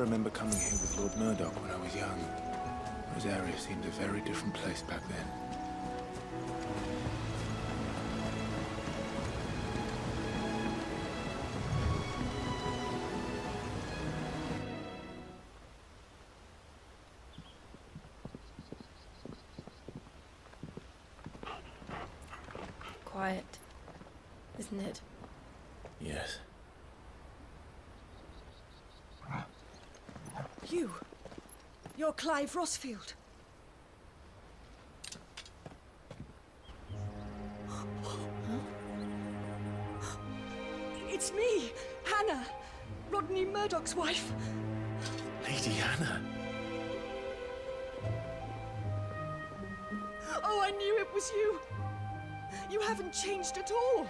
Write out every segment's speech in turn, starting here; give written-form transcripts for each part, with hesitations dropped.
remember coming here with Lord Murdoch when I was young. Rosaria seemed a very different place back then. Quiet, isn't it? Yes. You're Clive Rossfield. It's me, Hannah, Rodney Murdoch's wife. Lady Hannah. Oh, I knew it was you. You haven't changed at all.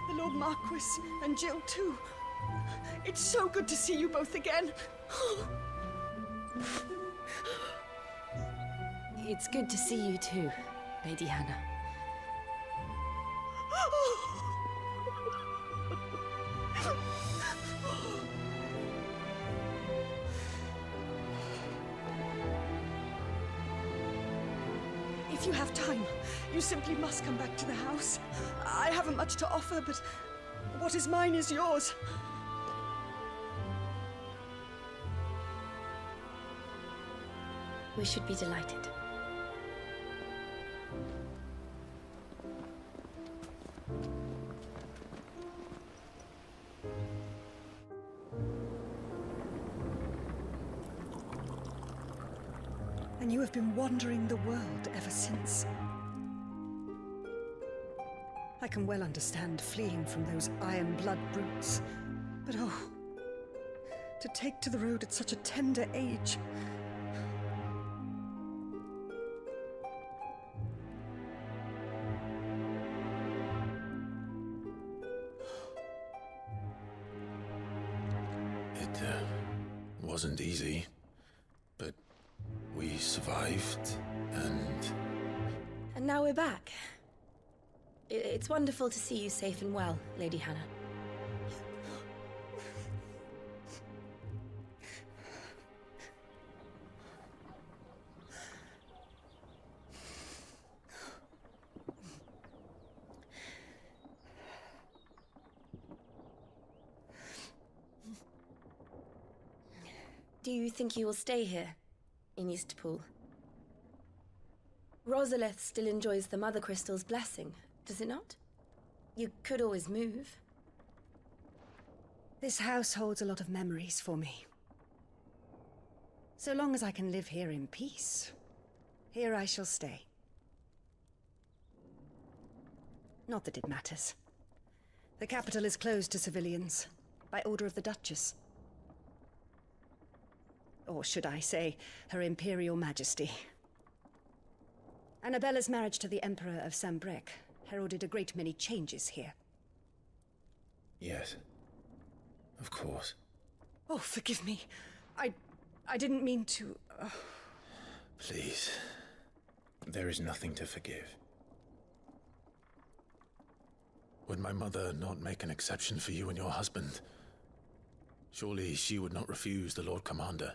The Lord Marquis and Jill too. It's so good to see you both again. It's good to see you too, Lady Hannah. If you have time, you simply must come back to the house. I haven't much to offer, but what is mine is yours. We should be delighted. And you have been wandering the world ever since. I can well understand fleeing from those iron blood brutes, but oh, to take to the road at such a tender age. It wasn't easy, but we survived, and now we're back. It's wonderful to see you safe and well, Lady Hannah. Do you think you will stay here, in Eastpool? Rosalith still enjoys the Mother Crystal's blessing, does it not? You could always move. This house holds a lot of memories for me. So long as I can live here in peace, here I shall stay. Not that it matters. The capital is closed to civilians, by order of the Duchess. Or should I say, Her Imperial Majesty. Annabella's marriage to the Emperor of Sambrec heralded a great many changes here. yes, of course. Oh, forgive me. I didn't mean to... Please, there is nothing to forgive. Would my mother not make an exception for you and your husband? Surely she would not refuse the Lord Commander.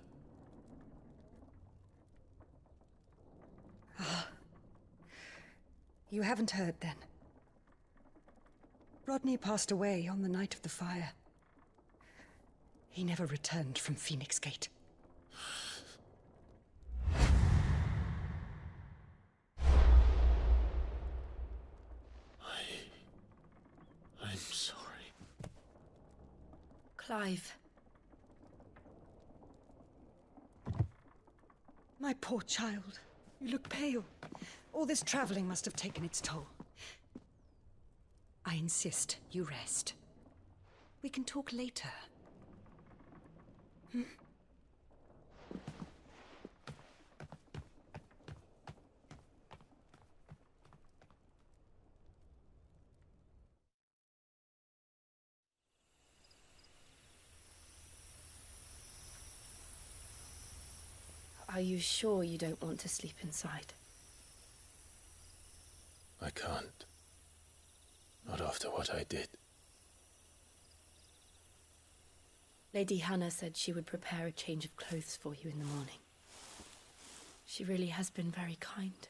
You haven't heard, then. Rodney passed away on the night of the fire. He never returned from Phoenix Gate. I'm sorry. Clive. My poor child. You look pale. All this traveling must have taken its toll. I insist you rest. We can talk later. Are you sure you don't want to sleep inside? I can't. Not after what I did. Lady Hannah said she would prepare a change of clothes for you in the morning. She really has been very kind.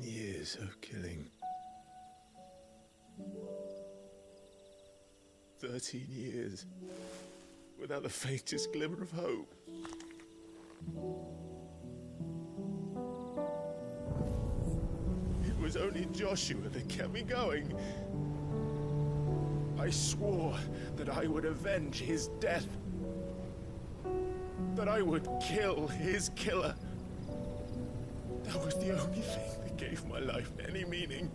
Years of killing. 13 years without the faintest glimmer of hope. It was only Joshua that kept me going. I swore that I would avenge his death. That I would kill his killer. That was the only thing that gave my life any meaning.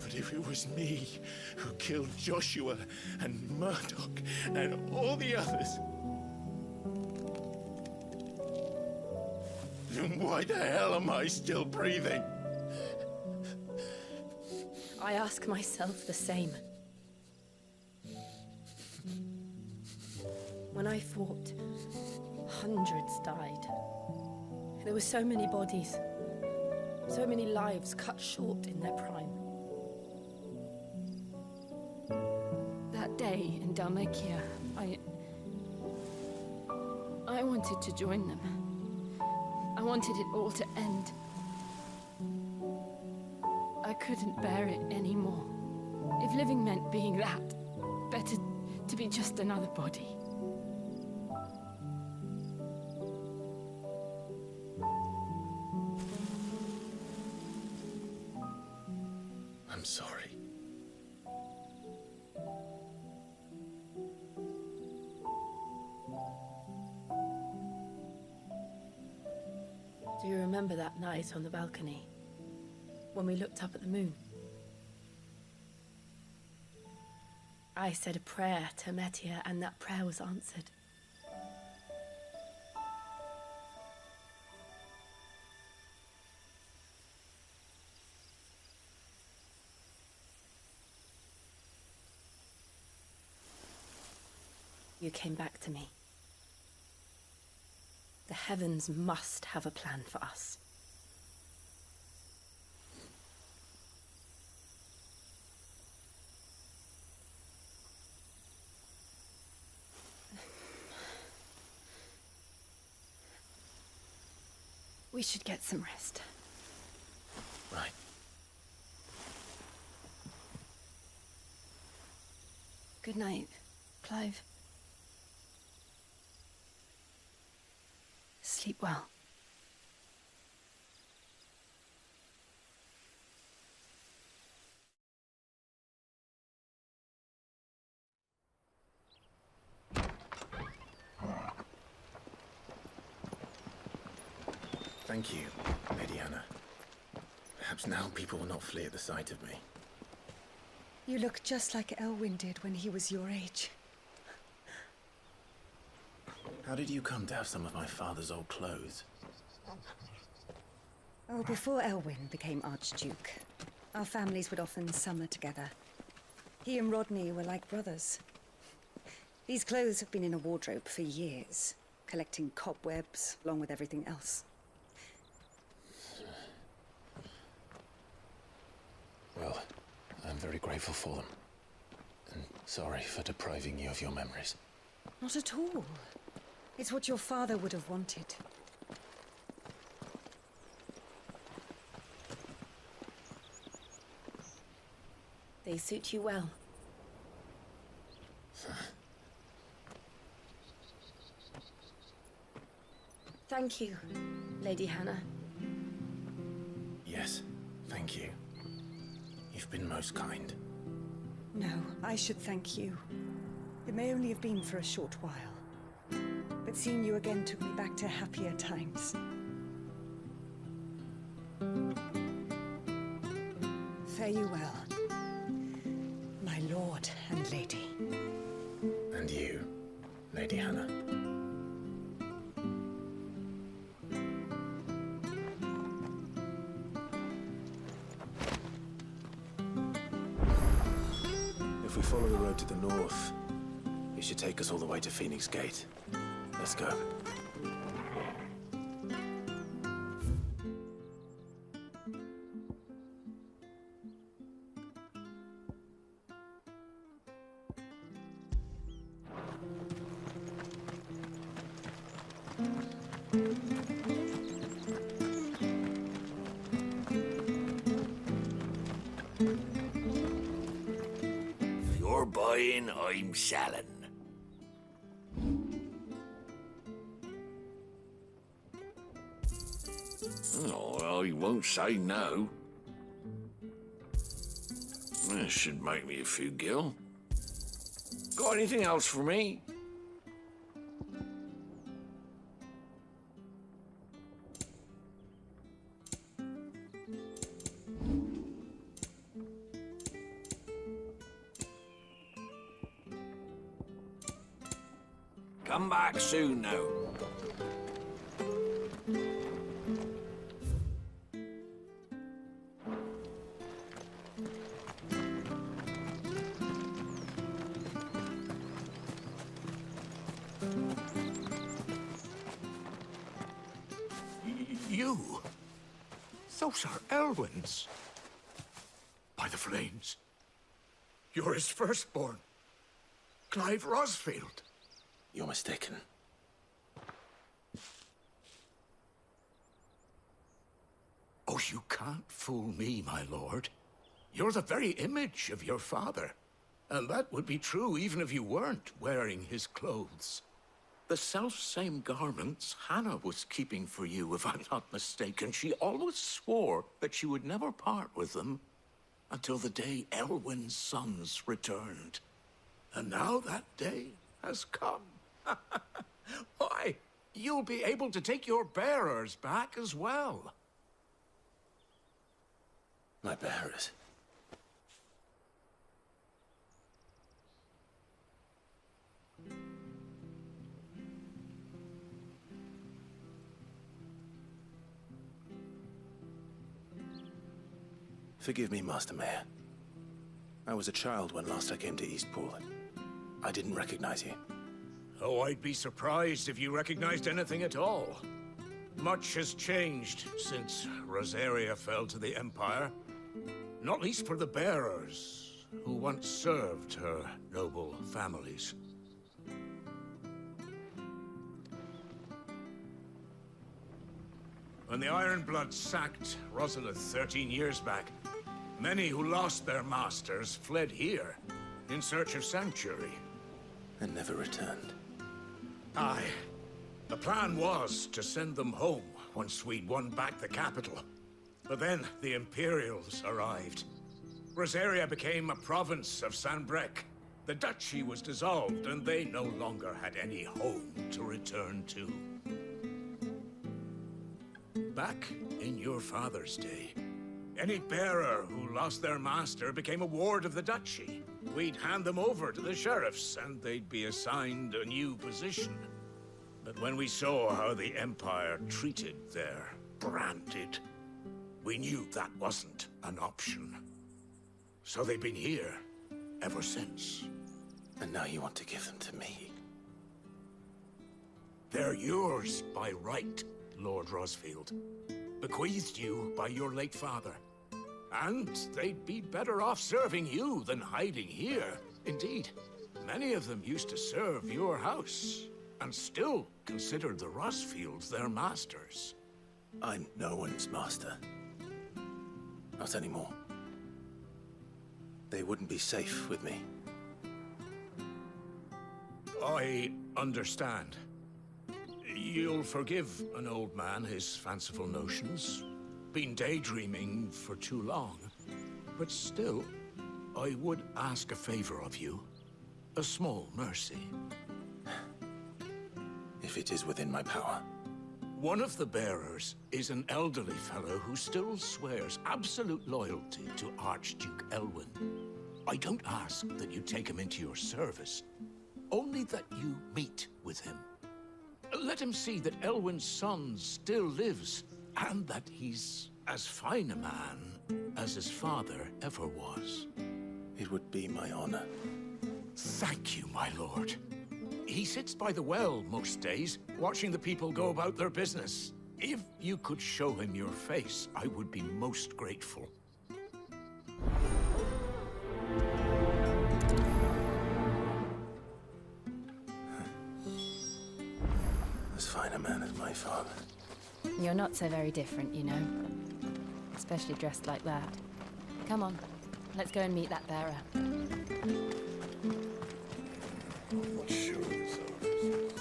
But if it was me who killed Joshua and Murdoch and all the others, then why the hell am I still breathing? I ask myself the same. When I fought, hundreds died. There were so many bodies, so many lives cut short in their prime. That day in Dalmacia, I wanted to join them. I wanted it all to end. I couldn't bear it anymore. If living meant being that, better to be just another body. I'm sorry. Do you remember that night on the balcony, when we looked up at the moon? I said a prayer to Metia, and that prayer was answered. You came back to me. The heavens must have a plan for us. We should get some rest. Right. Good night, Clive. Sleep well. Thank you, Lady Hannah. Perhaps now people will not flee at the sight of me. You look just like Elwyn did when he was your age. How did you come to have some of my father's old clothes? Oh, before Elwyn became Archduke, our families would often summer together. He and Rodney were like brothers. These clothes have been in a wardrobe for years, collecting cobwebs along with everything else. Well, I'm very grateful for them. And sorry for depriving you of your memories. Not at all. It's what your father would have wanted. They suit you well. Thank you, Lady Hannah. Yes, thank you. You've been most kind. No, I should thank you. It may only have been for a short while. But seeing you again took me back to happier times. Fare you well, my lord and lady. And you, Lady Hannah. If we follow the road to the north, It should take us all the way to Phoenix Gate. Let's go. You're buying, I'm selling. Oh, I won't say no. This should make me a few gil. Got anything else for me? Come back soon now. You? Those are Elwyn's. By the flames. You're his firstborn. Clive Rosfield. You're mistaken. Oh, you can't fool me, my lord. You're the very image of your father. And that would be true even if you weren't wearing his clothes. The self-same garments Hannah was keeping for you, if I'm not mistaken. She always swore that she would never part with them until the day Elwyn's sons returned. And now that day has come. Why, you'll be able to take your bearers back as well. My bearers. Forgive me, Master Mayor. I was a child when last I came to Eastpool. I didn't recognize you. Oh, I'd be surprised if you recognized anything at all. Much has changed since Rosaria fell to the Empire. Not least for the bearers, who once served her noble families. When the Ironbloods sacked Rosalith 13 years back, many who lost their masters fled here in search of sanctuary. And never returned. Aye. The plan was to send them home once we'd won back the capital. But then the Imperials arrived. Rosaria became a province of Sanbreque. The duchy was dissolved, and they no longer had any home to return to. Back in your father's day, any bearer who lost their master became a ward of the duchy. We'd hand them over to the sheriffs, and they'd be assigned a new position. But when we saw how the Empire treated their branded, we knew that wasn't an option. So they've been here ever since. And now you want to give them to me? They're yours by right, Lord Rosfield. Bequeathed you by your late father. And they'd be better off serving you than hiding here. Indeed, many of them used to serve your house, and still considered the Rosfields their masters. I'm no one's master. Not anymore. They wouldn't be safe with me. I understand. You'll forgive an old man his fanciful notions. Been daydreaming for too long. But still, I would ask a favor of you. A small mercy. If it is within my power. One of the bearers is an elderly fellow who still swears absolute loyalty to Archduke Elwyn. I don't ask that you take him into your service, only that you meet with him. Let him see that Elwyn's son still lives, and that he's as fine a man as his father ever was. It would be my honor. Thank you, my lord. He sits by the well most days, watching the people go about their business. If you could show him your face, I would be most grateful. As fine a man as my father. You're not so very different, you know. Especially dressed like that. Come on, let's go and meet that bearer. What sure this is.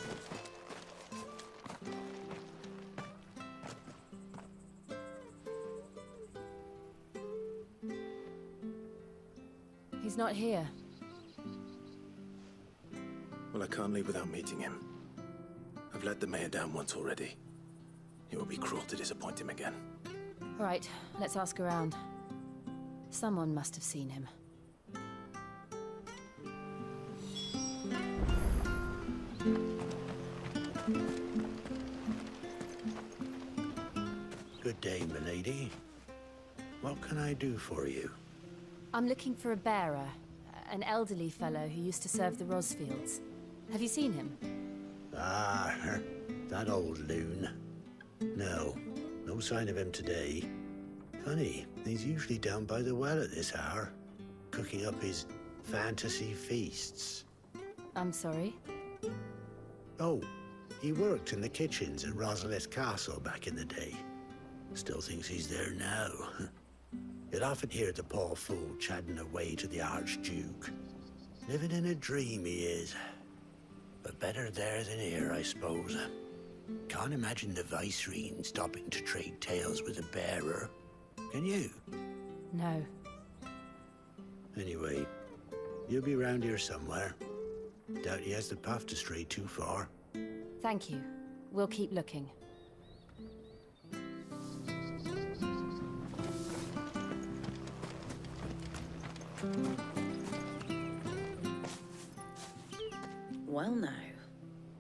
He's not here. Well, I can't leave without meeting him. I've let the mayor down once already. It would be cruel to disappoint him again. All right, let's ask around. Someone must have seen him. Good day, milady. What can I do for you? I'm looking for a bearer, an elderly fellow who used to serve the Rosfields. Have you seen him? Ah, that old loon. No sign of him today. Funny, he's usually down by the well at this hour, cooking up his fantasy feasts. I'm sorry? Oh, he worked in the kitchens at Rosalith Castle back in the day. Still thinks he's there now. You'd often hear the poor fool chatting away to the Archduke. Living in a dream he is. But better there than here, I suppose. Can't imagine the Vicereine stopping to trade tales with a bearer. Can you? No. Anyway, you'll be round here somewhere. Doubt he has the path to stray too far. Thank you. We'll keep looking. Well now,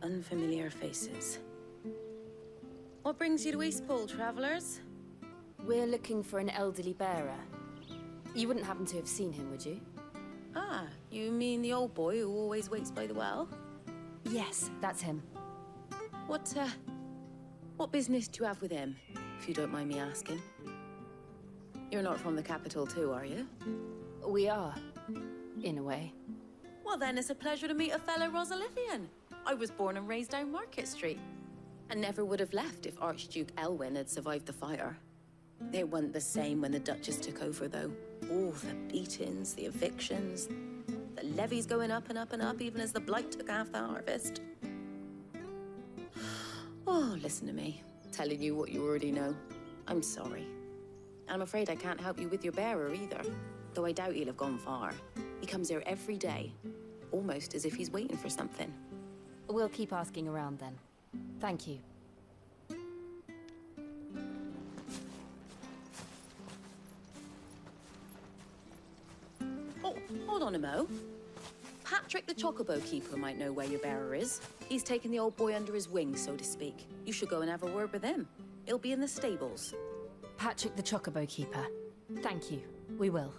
unfamiliar faces. What brings you to Eastpool, travellers? We're looking for an elderly bearer. You wouldn't happen to have seen him, would you? Ah, you mean the old boy who always waits by the well? Yes, that's him. What business do you have with him, if you don't mind me asking? You're not from the capital too, are you? We are, in a way. Well then, it's a pleasure to meet a fellow Rosalithian. I was born and raised down Market Street. And never would have left if Archduke Elwyn had survived the fire. It wasn't the same when the Duchess took over, though. All the beatings, the evictions, the levies going up and up and up, even as the blight took half the harvest. Oh, listen to me, telling you what you already know. I'm sorry. And I'm afraid I can't help you with your bearer either, though I doubt he'll have gone far. He comes here every day, almost as if he's waiting for something. We'll keep asking around then. Thank you. Oh, hold on a mo. Patrick the Chocobo Keeper might know where your bearer is. He's taken the old boy under his wing, so to speak. You should go and have a word with him. He'll be in the stables. Patrick the Chocobo Keeper. Thank you. We will.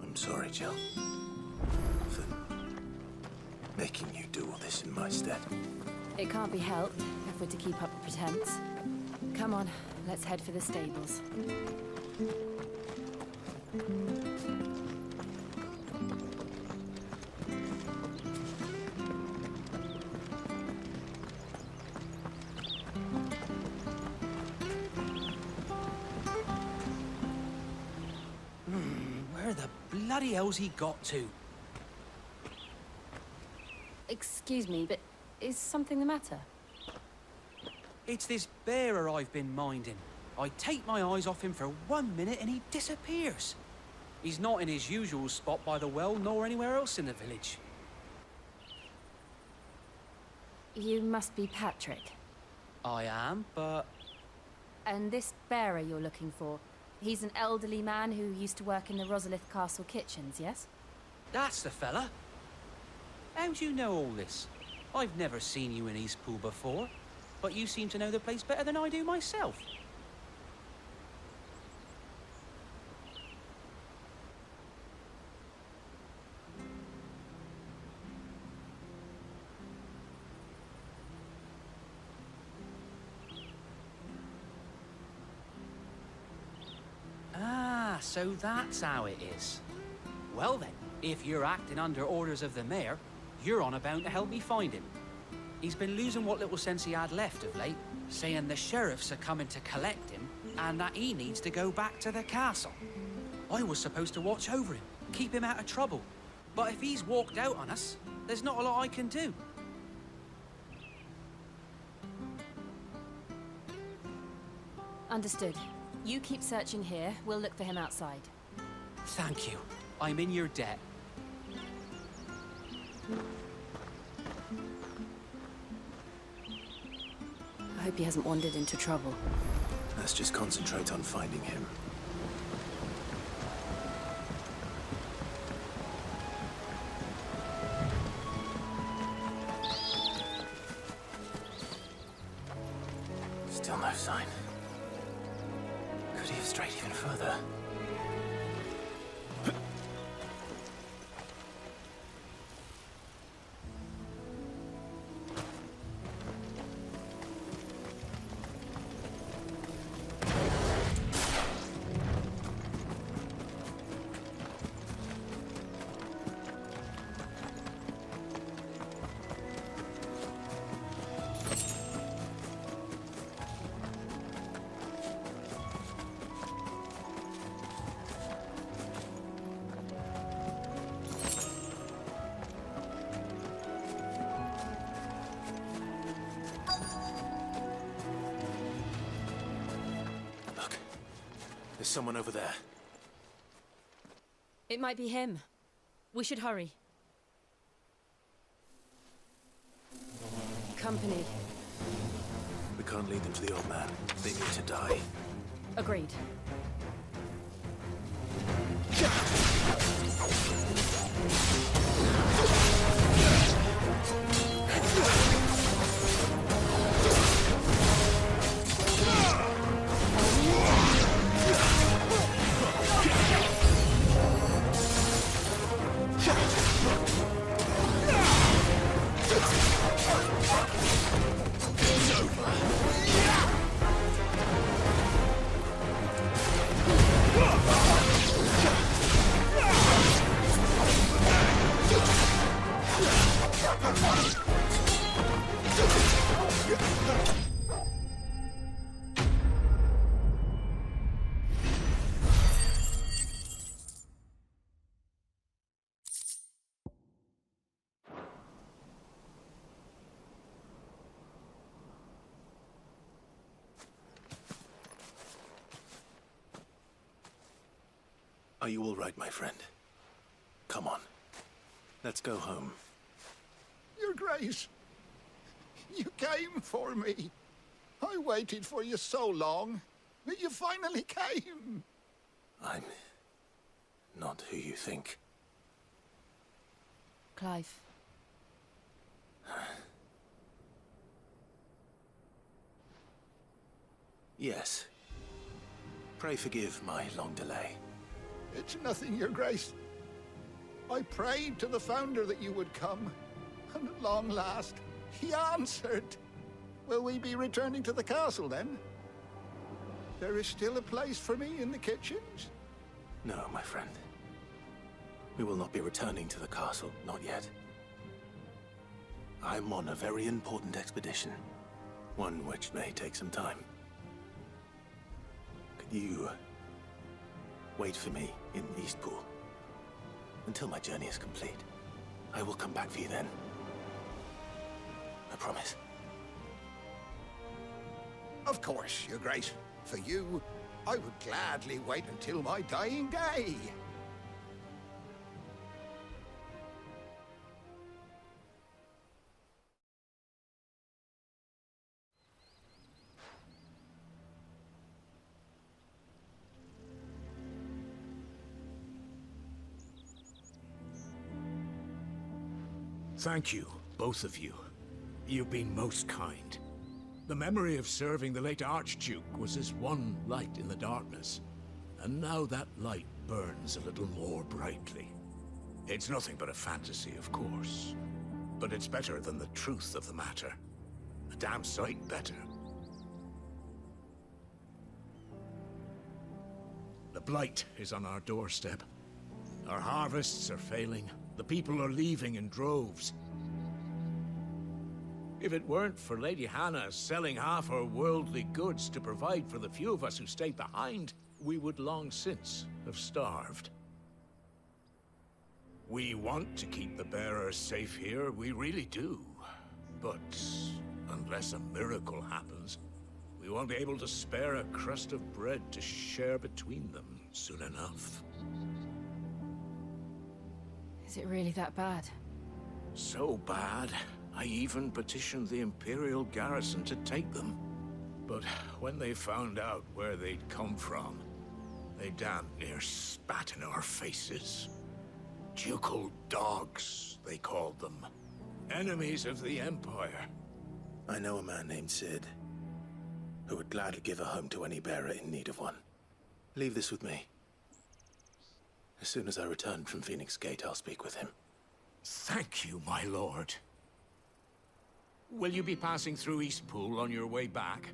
I'm sorry, Jill. For making you do all this in my stead. It can't be helped if we're to keep up the pretense. Come on, let's head for the stables. Where the bloody hell's he got to? Excuse me, but is something the matter? It's this bearer I've been minding. I take my eyes off him for 1 minute and he disappears. He's not in his usual spot by the well, nor anywhere else in the village. You must be Patrick. I am, but... And this bearer you're looking for, he's an elderly man who used to work in the Rosalith Castle kitchens, yes? That's the fella. How do you know all this? I've never seen you in Eastpool before, but you seem to know the place better than I do myself. so that's how it is. Well then, if you're acting under orders of the mayor, you're on about to help me find him. He's been losing what little sense he had left of late, saying the sheriffs are coming to collect him and that he needs to go back to the castle. I was supposed to watch over him, keep him out of trouble. But if he's walked out on us, there's not a lot I can do. Understood. You keep searching here, we'll look for him outside. Thank you. I'm in your debt. I hope he hasn't wandered into trouble. Let's just concentrate on finding him. Still no sign. Could he have strayed even further? There's someone over there. It might be him. We should hurry. Company. We can't lead them to the old man. They need to die. Agreed. Are you all right, my friend? Come on. Let's go home. Your Grace, you came for me. I waited for you so long, but you finally came. I'm not who you think. Clive. Yes. Pray forgive my long delay. It's nothing, Your Grace. I prayed to the Founder that you would come, and at long last, he answered. Will we be returning to the castle, then? There is still a place for me in the kitchens? No, my friend. We will not be returning to the castle, not yet. I'm on a very important expedition, one which may take some time. Could you wait for me in Eastpool until my journey is complete? I will come back for you then. I promise. Of course, Your Grace. For you, I would gladly wait until my dying day. Thank you, both of you. You've been most kind. The memory of serving the late Archduke was as one light in the darkness, and now that light burns a little more brightly. It's nothing but a fantasy, of course, but it's better than the truth of the matter. A damn sight better. The blight is on our doorstep. Our harvests are failing. The people are leaving in droves. If it weren't for Lady Hannah selling half her worldly goods to provide for the few of us who stayed behind, we would long since have starved. We want to keep the bearers safe here, we really do. But unless a miracle happens, we won't be able to spare a crust of bread to share between them soon enough. Is it really that bad? So bad, I even petitioned the Imperial garrison to take them. But when they found out where they'd come from, they damn near spat in our faces. Ducal dogs, they called them. Enemies of the Empire. I know a man named Sid, who would gladly give a home to any bearer in need of one. Leave this with me. As soon as I return from Phoenix Gate, I'll speak with him. Thank you, my lord. Will you be passing through Eastpool on your way back?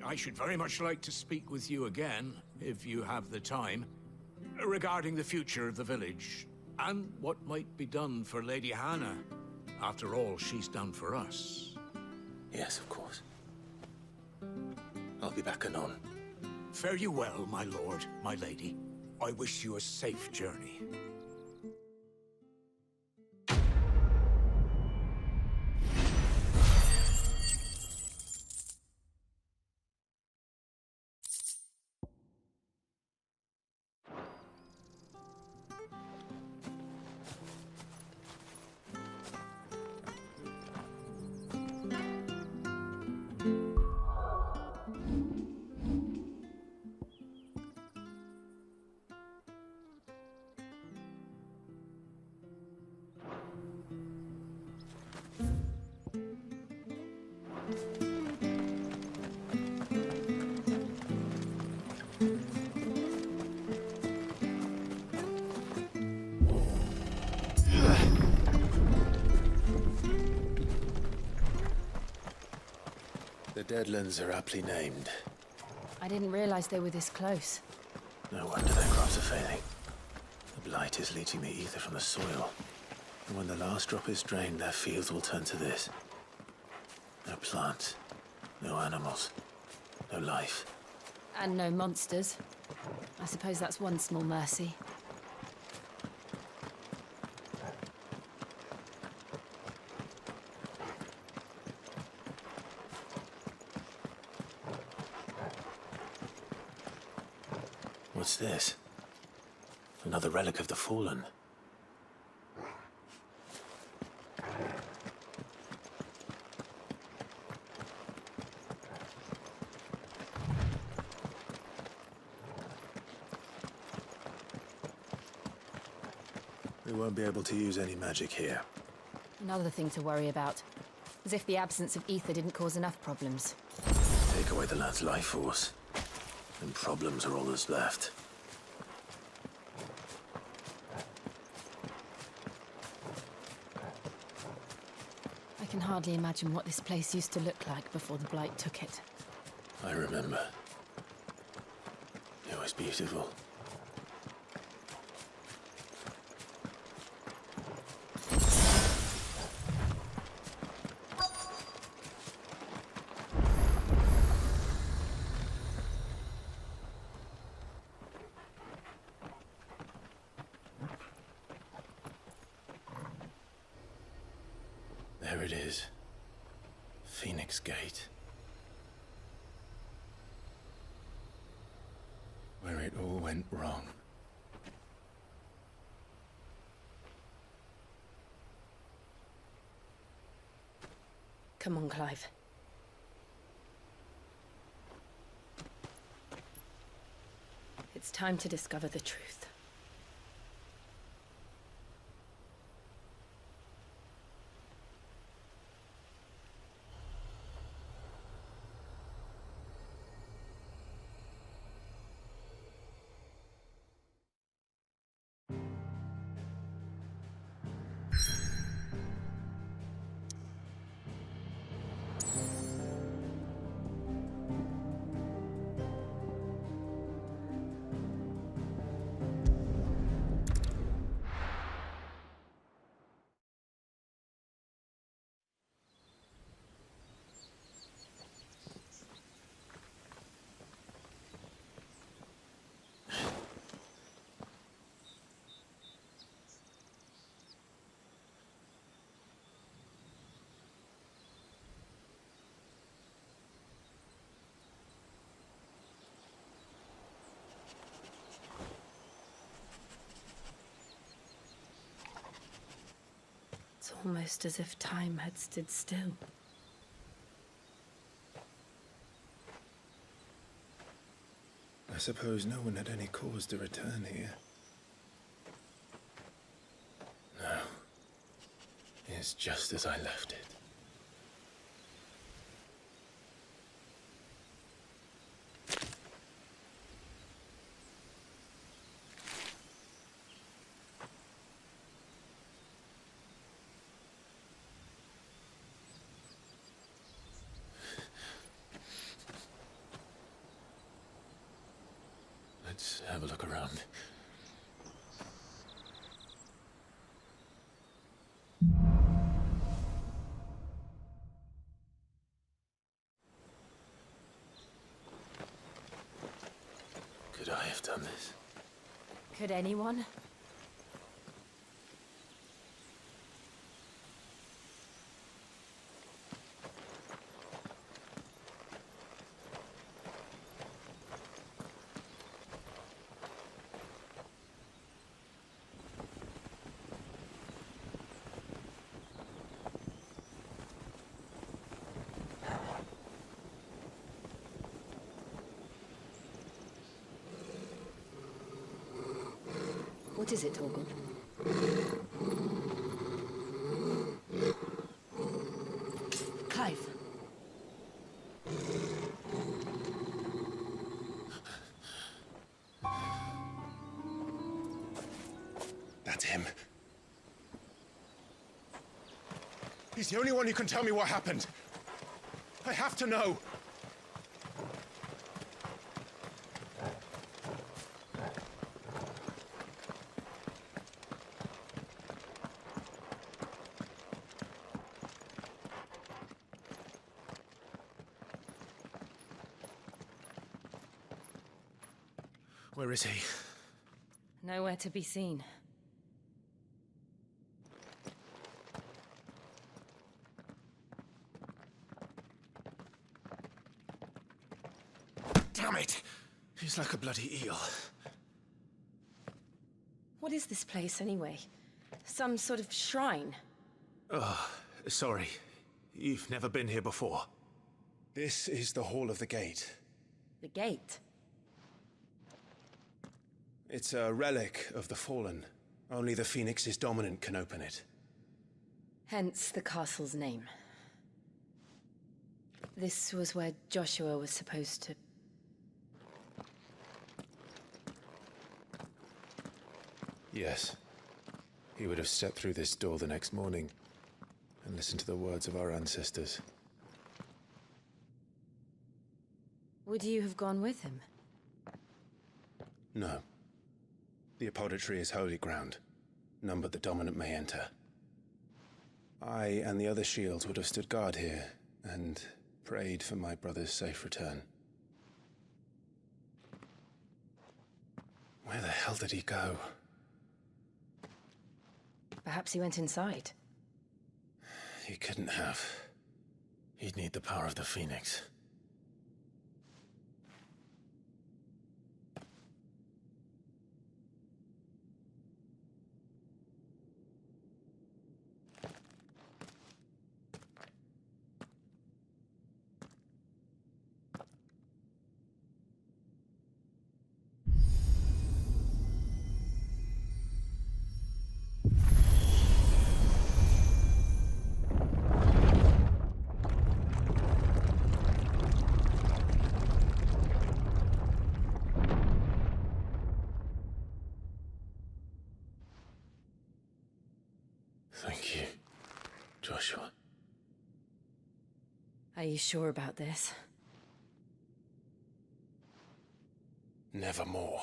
I should very much like to speak with you again, if you have the time, regarding the future of the village, and what might be done for Lady Hannah, after all she's done for us. Yes, of course. I'll be back anon. Fare you well, my lord, my lady. I wish you a safe journey. The Deadlands are aptly named. I didn't realize they were this close. No wonder their crops are failing. The blight is leaching the ether from the soil. And when the last drop is drained, their fields will turn to this. No plants, no animals, no life. And no monsters. I suppose that's one small mercy. What's this? Another relic of the Fallen. We won't be able to use any magic here. Another thing to worry about. As if the absence of ether didn't cause enough problems. Take away the lad's life force, and problems are all that's left. I can hardly imagine what this place used to look like before the blight took it. I remember. It was beautiful. There it is. Phoenix Gate. Where it all went wrong. Come on, Clive. It's time to discover the truth. Almost as if time had stood still. I suppose no one had any cause to return here. No. It's just as I left it. Let's have a look around. Could I have done this? Could anyone? What is it, Torgal? Clive. That's him. He's the only one who can tell me what happened. I have to know. Where is he? Nowhere to be seen. Damn it! He's like a bloody eel. What is this place, anyway? Some sort of shrine? Oh, sorry. You've never been here before. This is the Hall of the Gate. The gate? It's a relic of the Fallen. Only the Phoenix's dominant can open it. Hence the castle's name. This was where Joshua was supposed to... Yes. He would have stepped through this door the next morning and listened to the words of our ancestors. Would you have gone with him? No. The apodatory is holy ground. None but the dominant may enter. I and the other shields would have stood guard here and prayed for my brother's safe return. Where the hell did he go? Perhaps he went inside. He couldn't have. He'd need the power of the Phoenix. Thank you, Joshua. Are you sure about this? Nevermore.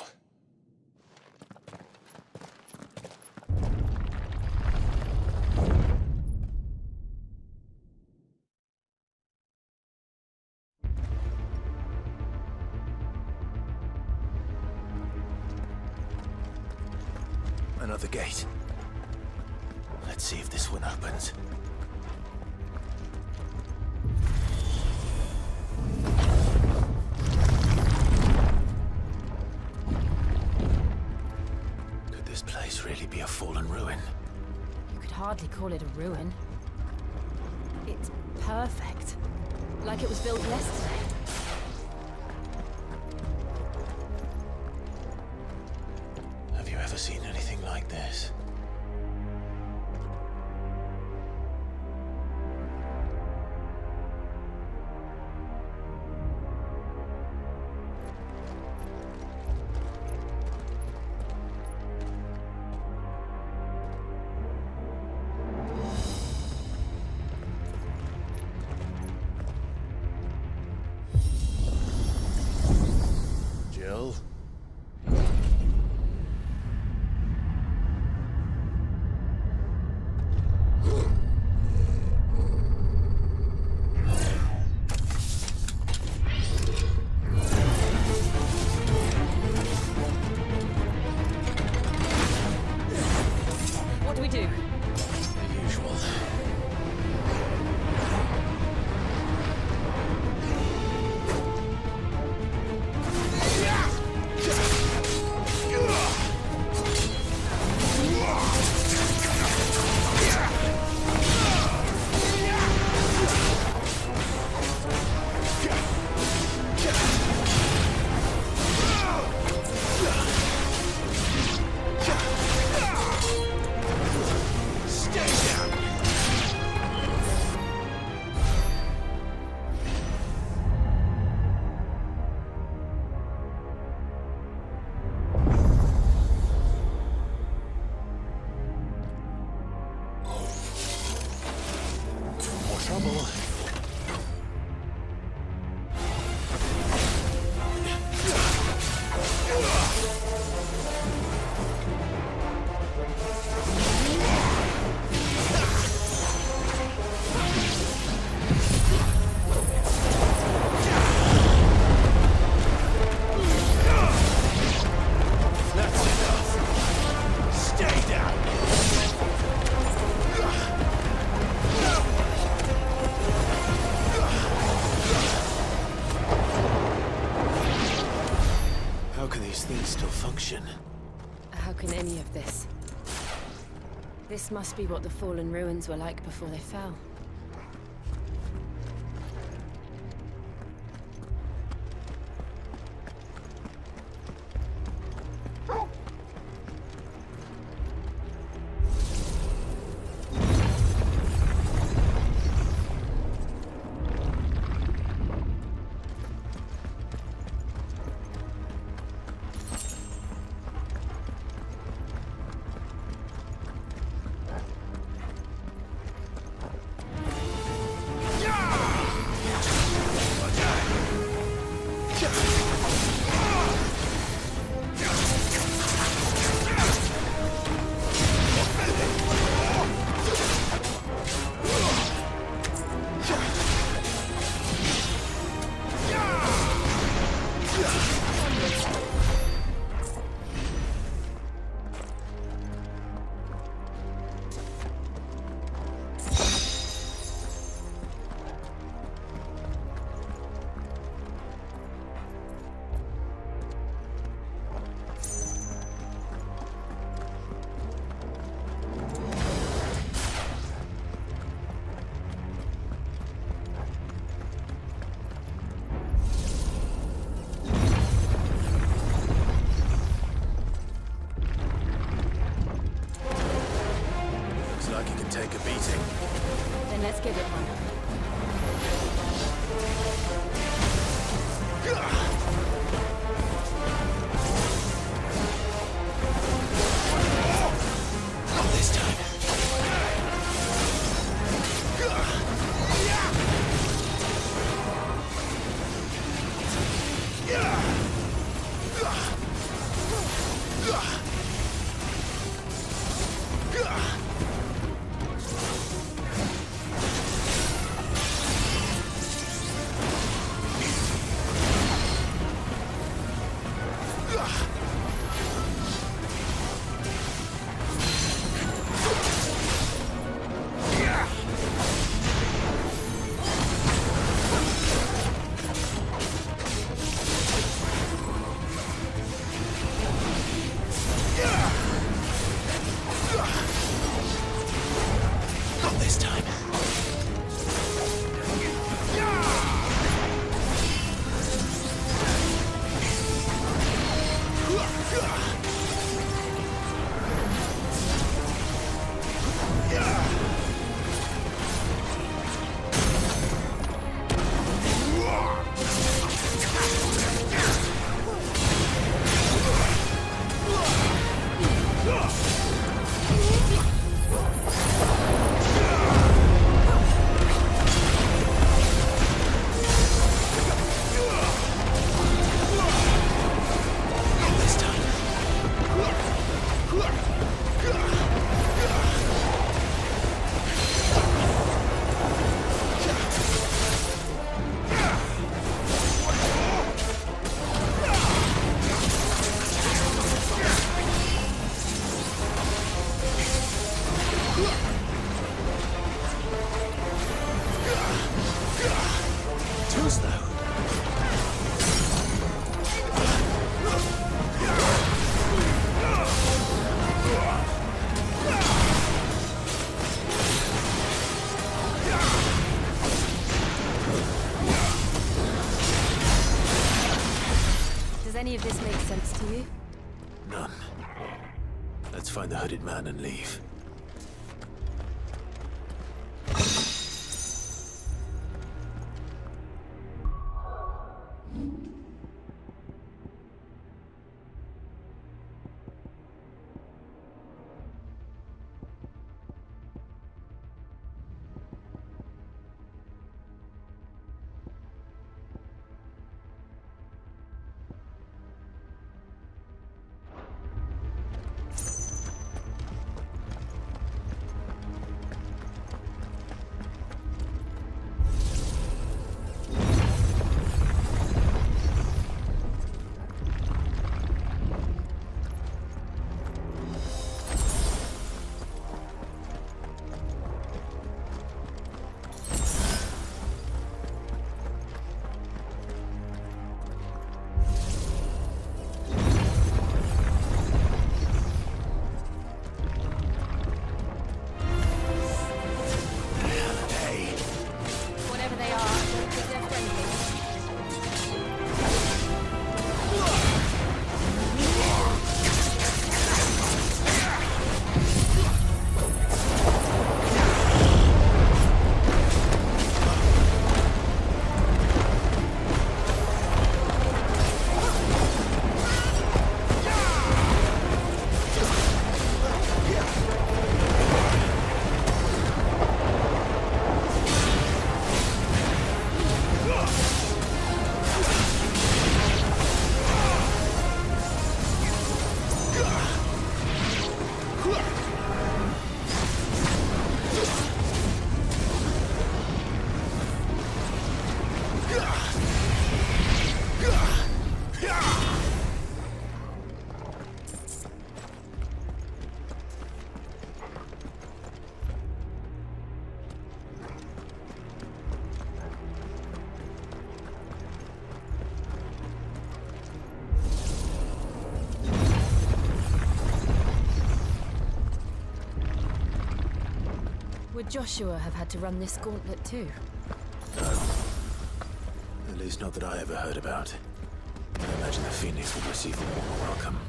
Another gate. Let's see if this one opens. Could this place really be a fallen ruin? You could hardly call it a ruin. It's perfect. Like it was built yesterday. Have you ever seen anything like this? Jill? What do we do? The usual. More trouble. That's enough. Stay down. How can these things still function? How can any of this? This must be what the fallen ruins were like before they fell. Like you can take a beating. Then let's give it one. Not this time. sense to you? None. Let's find the hooded man and leave. Whatever they are, I don't think they're friendly. Would Joshua have had to run this gauntlet too? No. At least not that I ever heard about. I imagine the Phoenix would receive a warm welcome.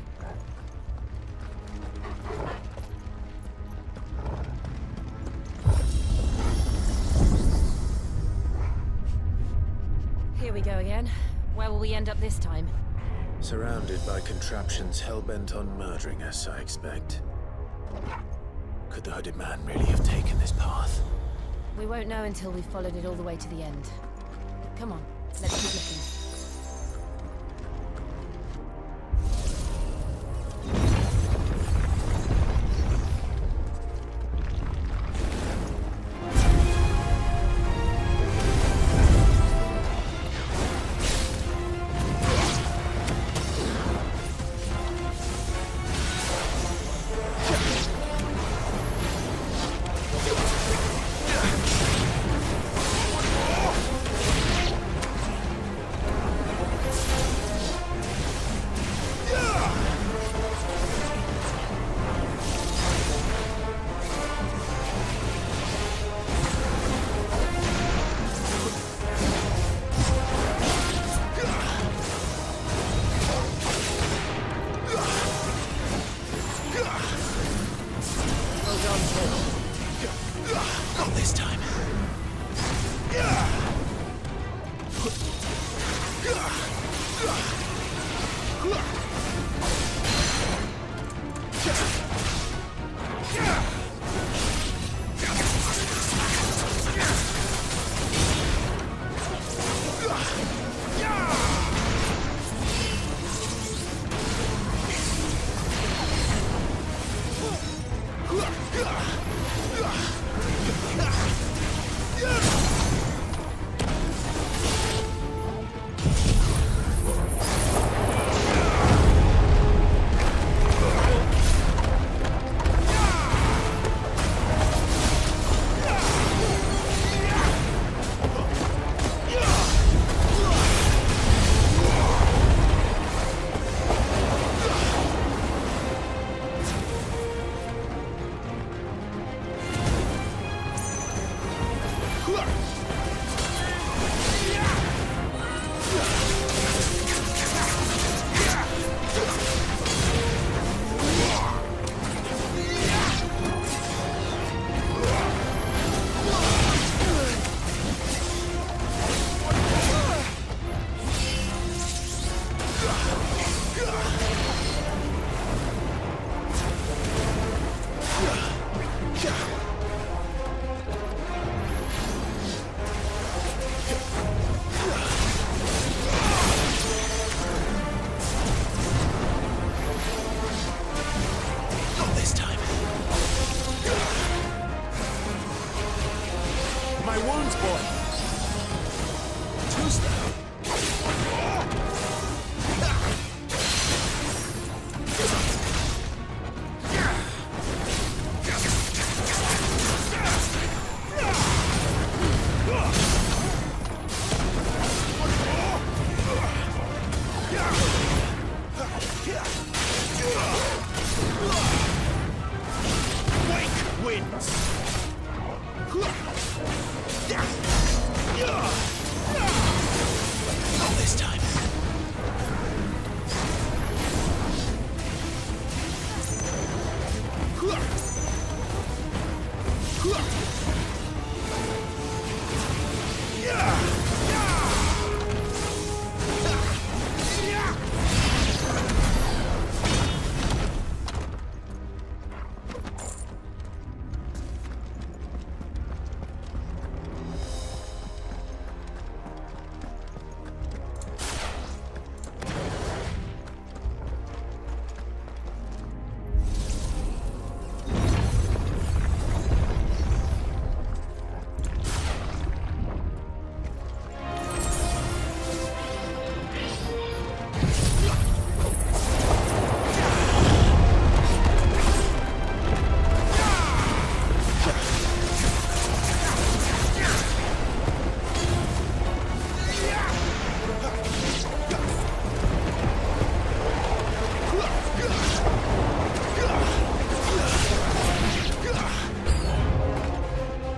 Here we go again. Where will we end up this time? Surrounded by contraptions hell-bent on murdering us, I expect. Could the hooded man really have taken this path? We won't know until we've followed it all the way to the end. Come on, let's keep looking. Wake wins! Not this time.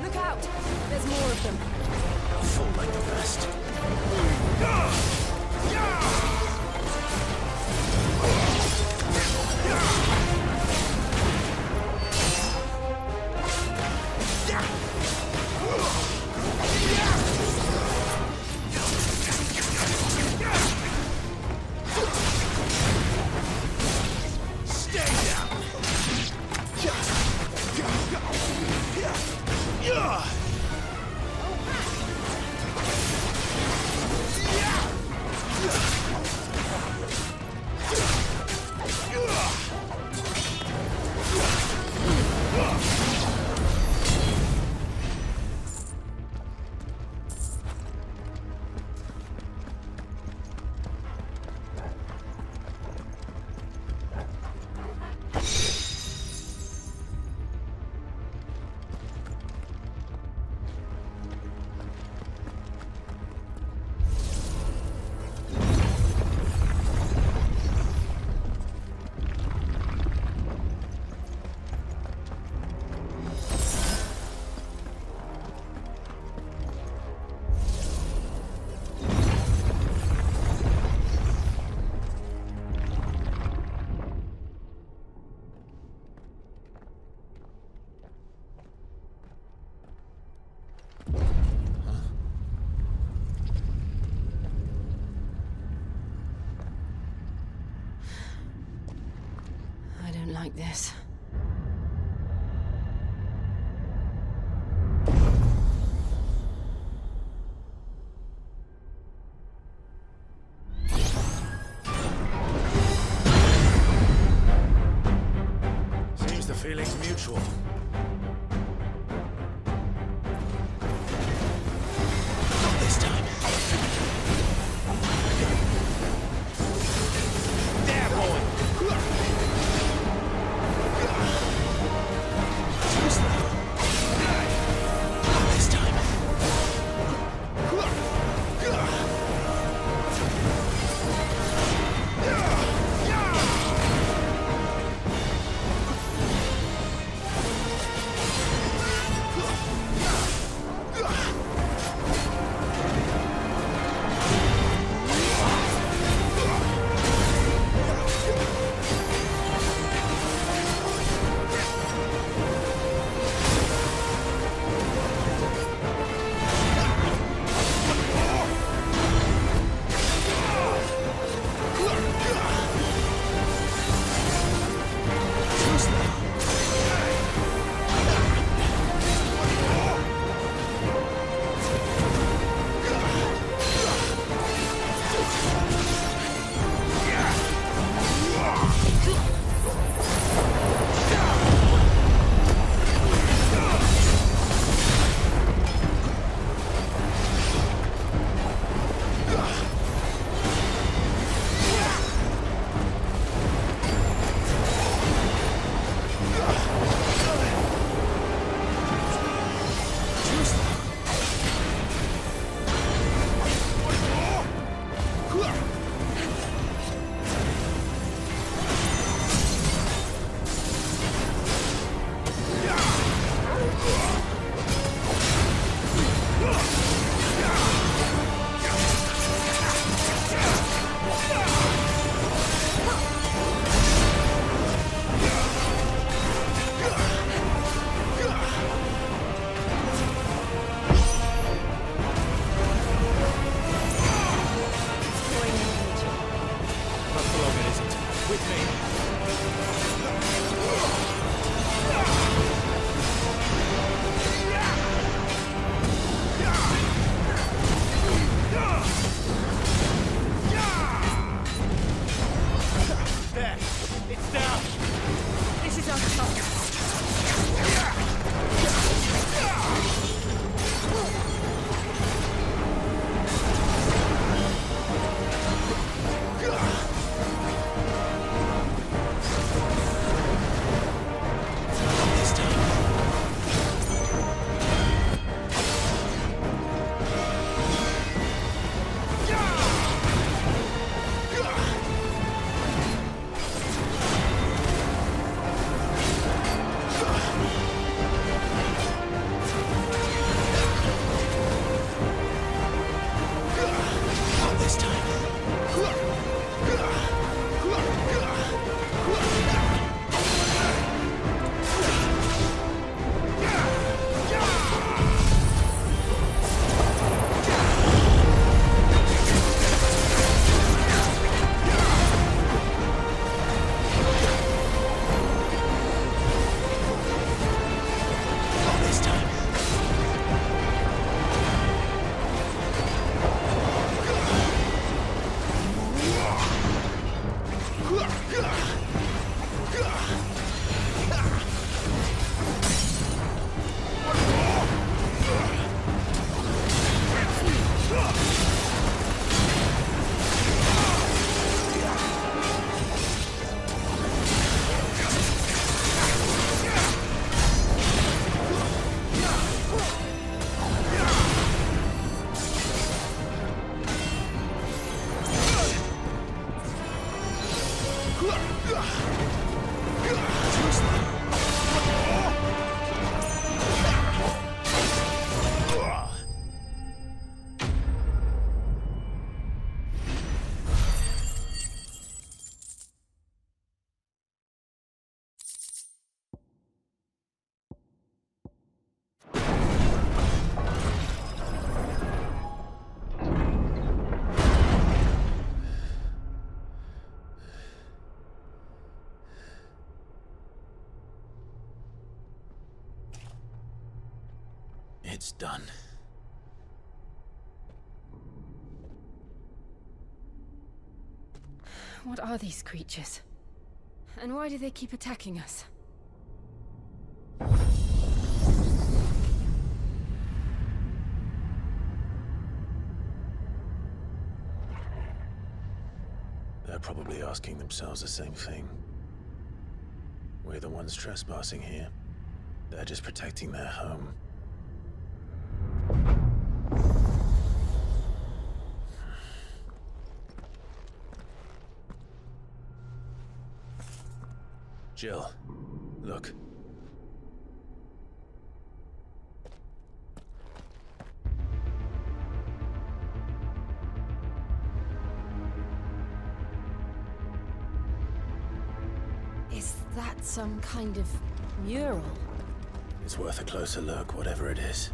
Look out! There's more of them. I'll fall like the rest. I don't like this. Seems the feeling's mutual. Not this time. There, boy! Too slow. Not this time. There! It's down! This is our shot. It's done. What are these creatures? And why do they keep attacking us? They're probably asking themselves the same thing. We're the ones trespassing here. They're just protecting their home. Jill, look. Is that some kind of mural? It's worth a closer look, whatever it is.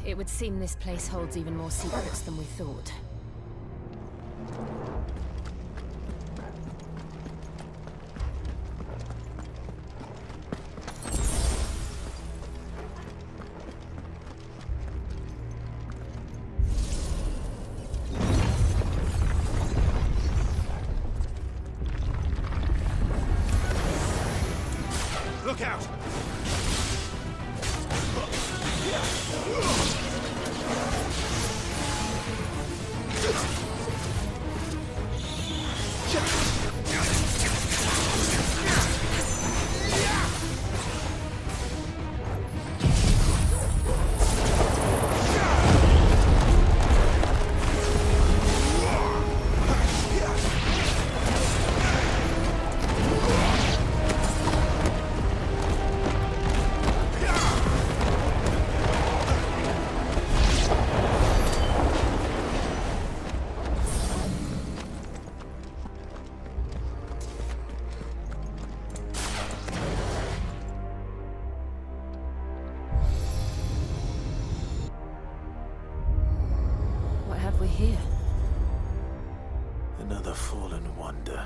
It would seem this place holds even more secrets than we thought. Look out! We're here. Another fallen wonder.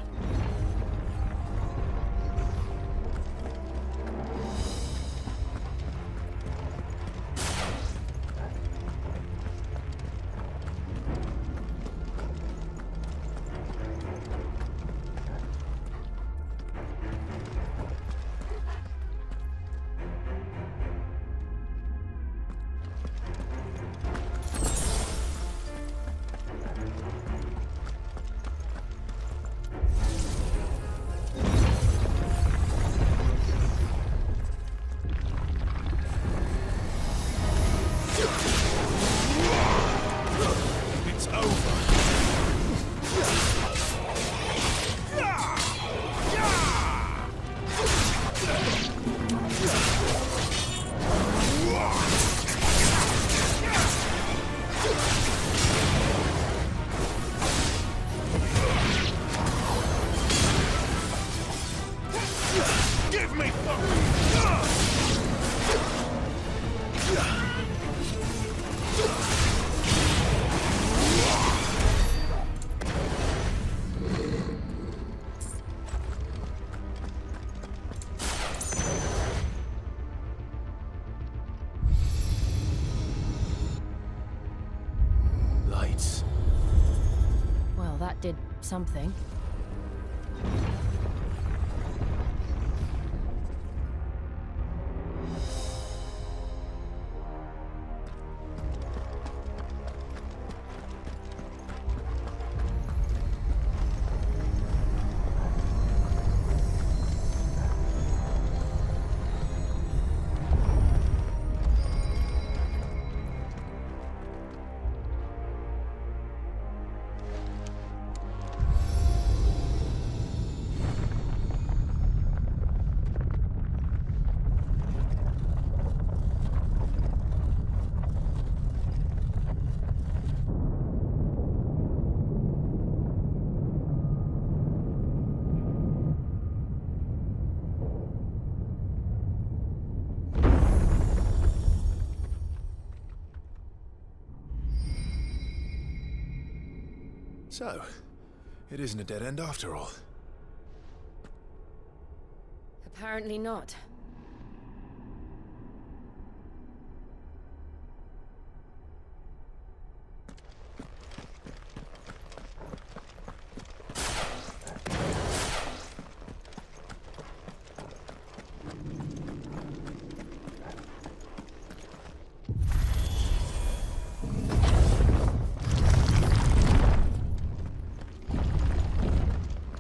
Lights. Well, that did something. So, it isn't a dead end after all. Apparently not.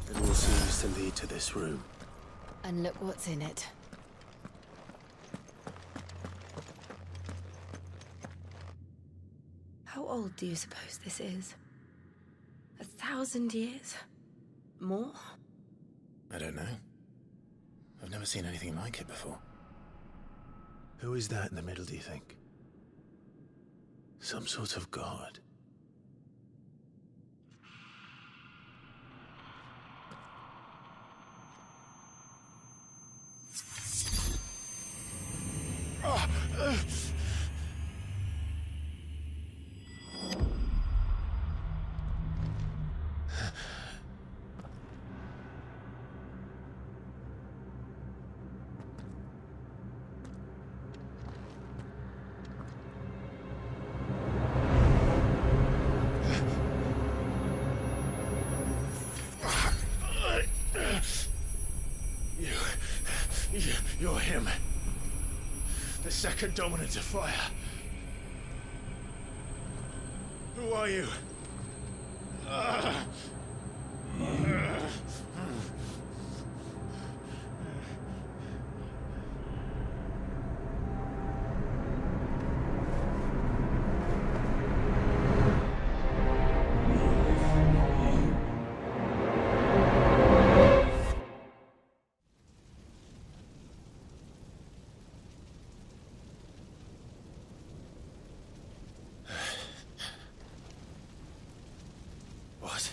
It all seems to lead to this room. And look what's in it. How old do you suppose this is? 1,000 years? More? I don't know. I've never seen anything like it before. Who is that in the middle, do you think? Some sort of god? You're him. The second dominant of fire. Who are you? What?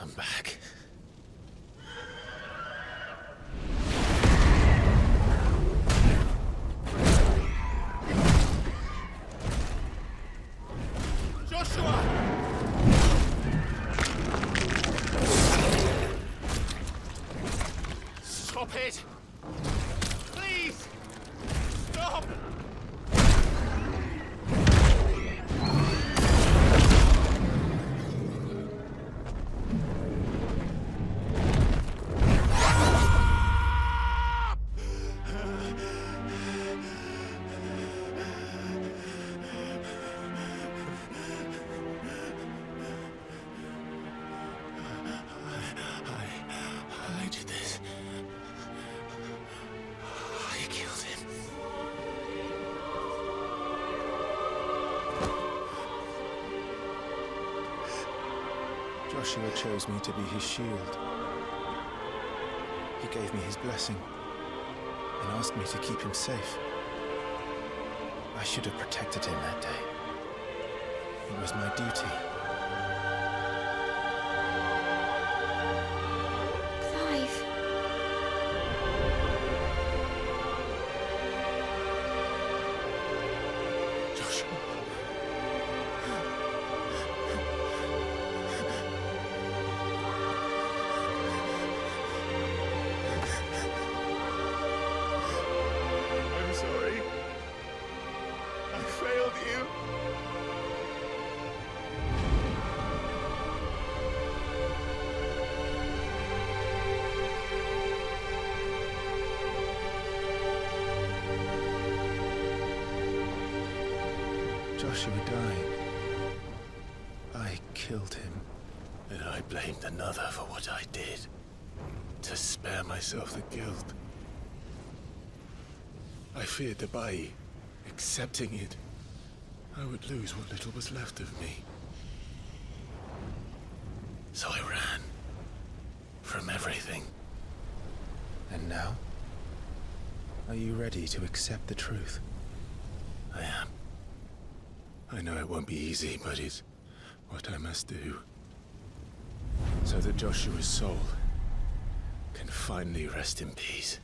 I'm back. Joshua! Stop it! Please! Stop! I did this. I killed him. Joshua chose me to be his shield. He gave me his blessing and asked me to keep him safe. I should have protected him that day. It was my duty. Clive. Joshua. I'm sorry. I failed you. Joshua died. I killed him. And I blamed another for what I did. To spare myself the guilt. I feared that by accepting it, I would lose what little was left of me. So I ran. From everything. And now? Are you ready to accept the truth? I am. I know it won't be easy, but it's what I must do. so that Joshua's soul can finally rest in peace.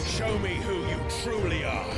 Show me who you truly are.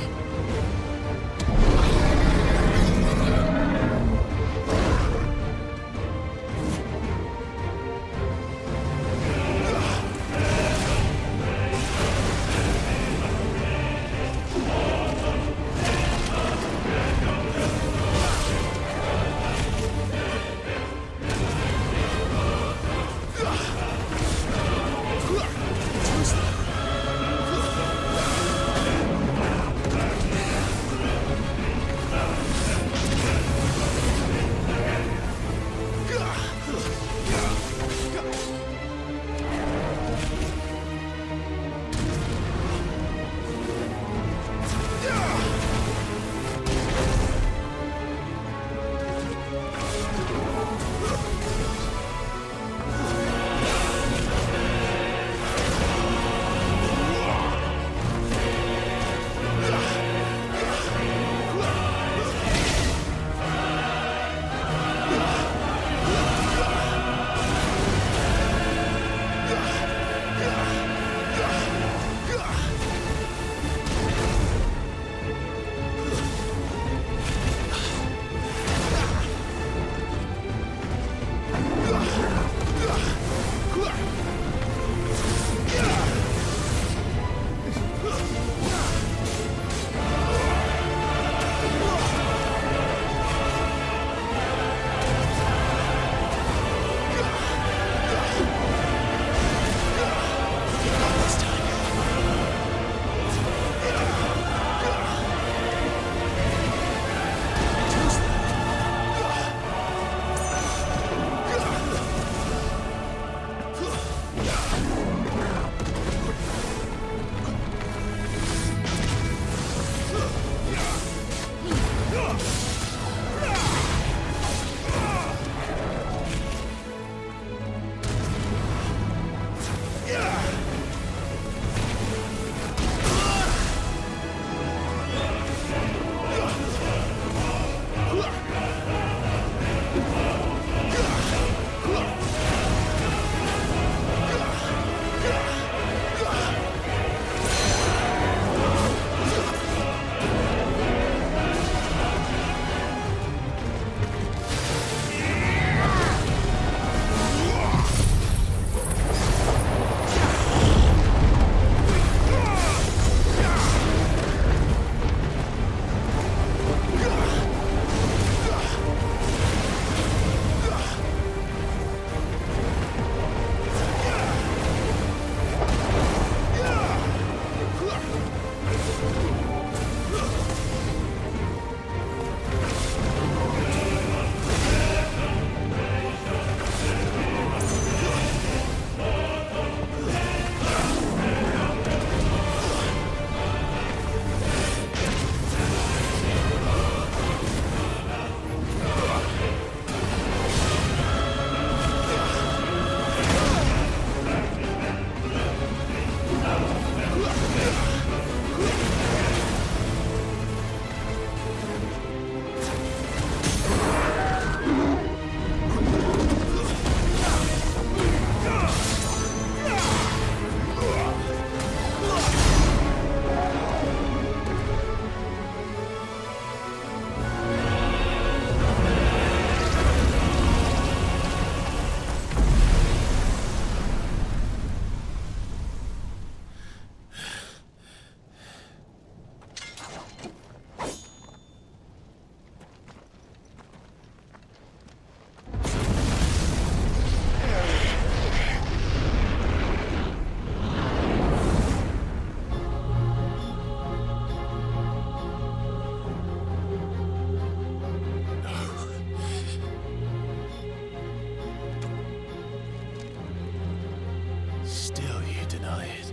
still you deny it.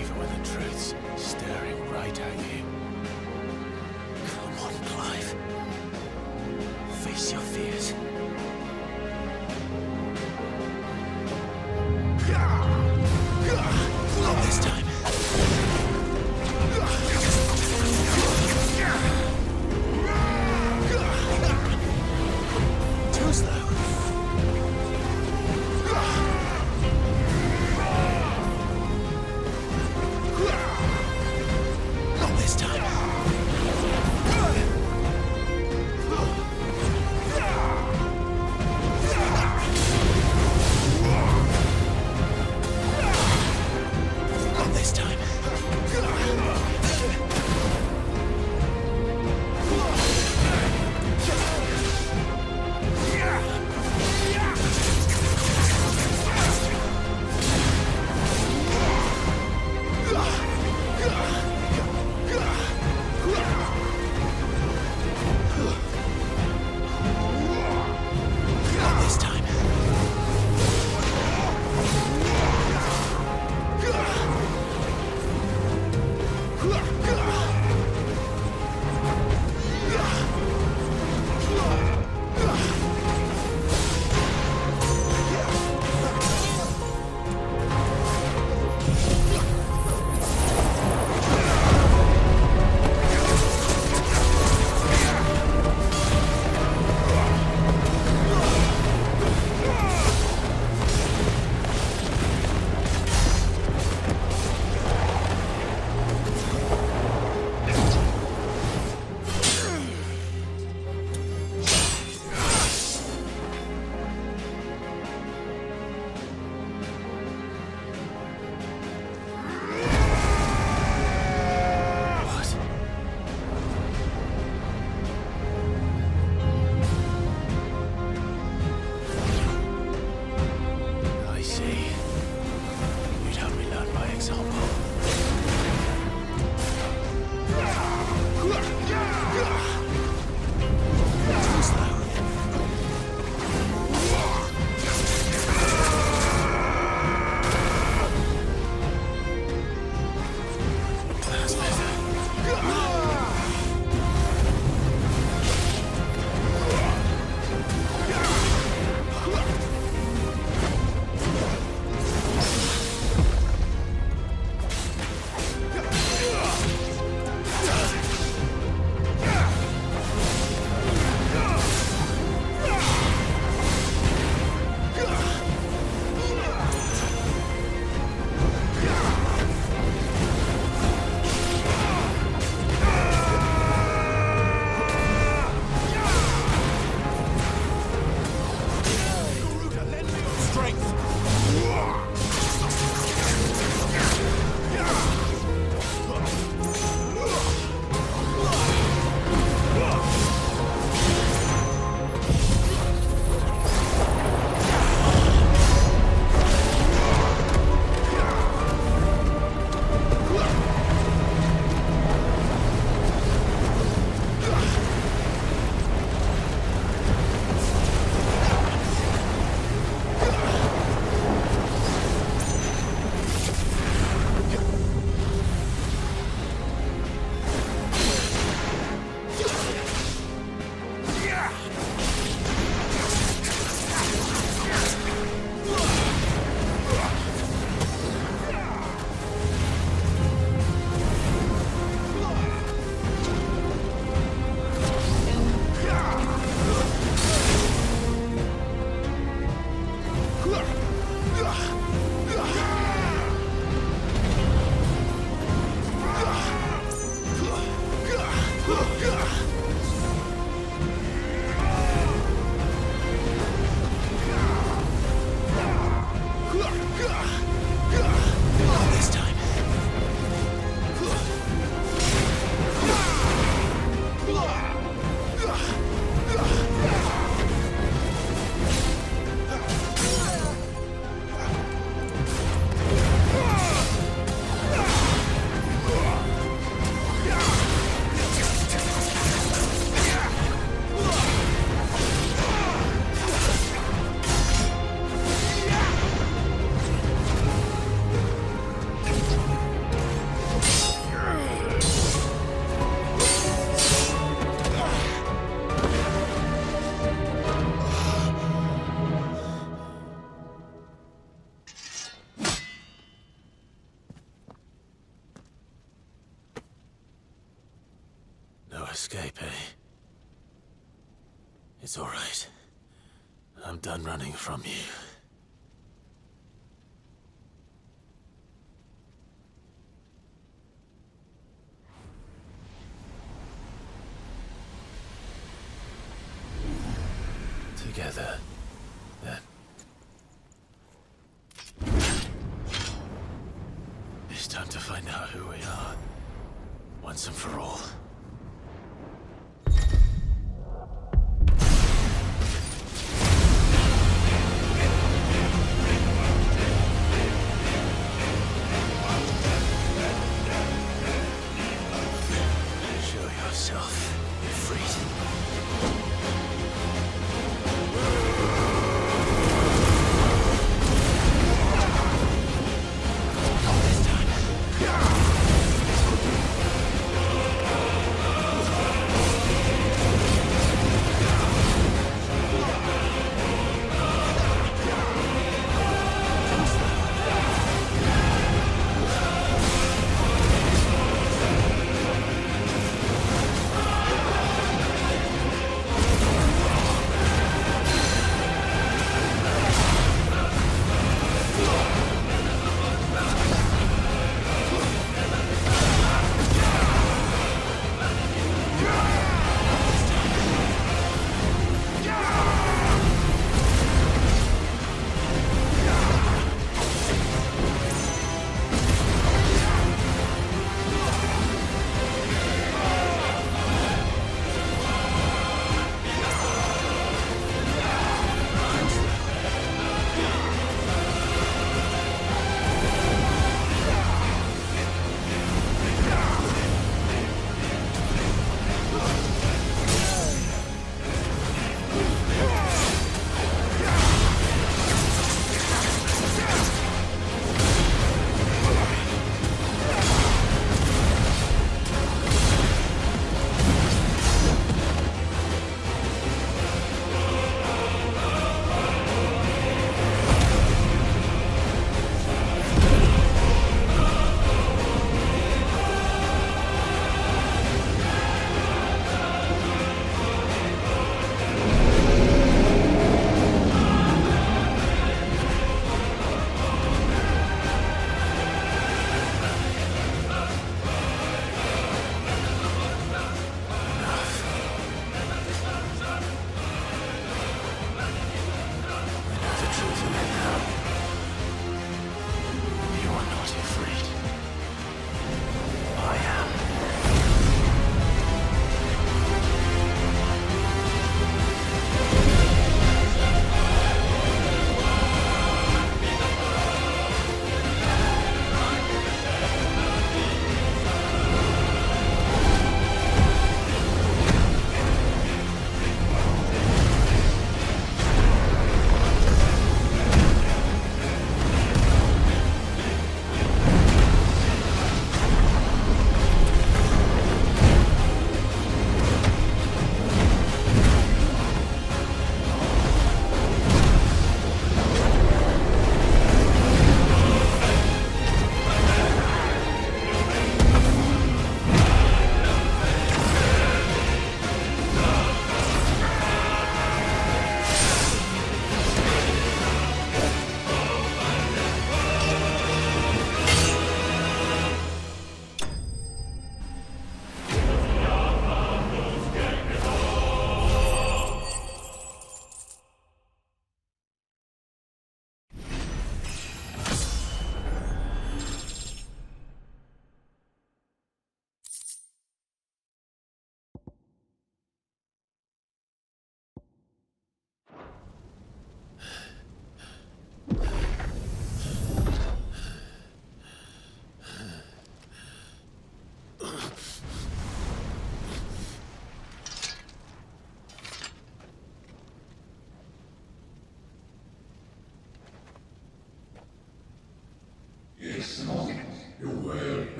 Even when the truth's staring right at you. Come on, Clive. Face your fears. Not this time. Too slow. Not this time. escape, eh? It's all right. I'm done running from you. Together, then. It's time to find out who we are, once and for all. Show yourself, Ifrit.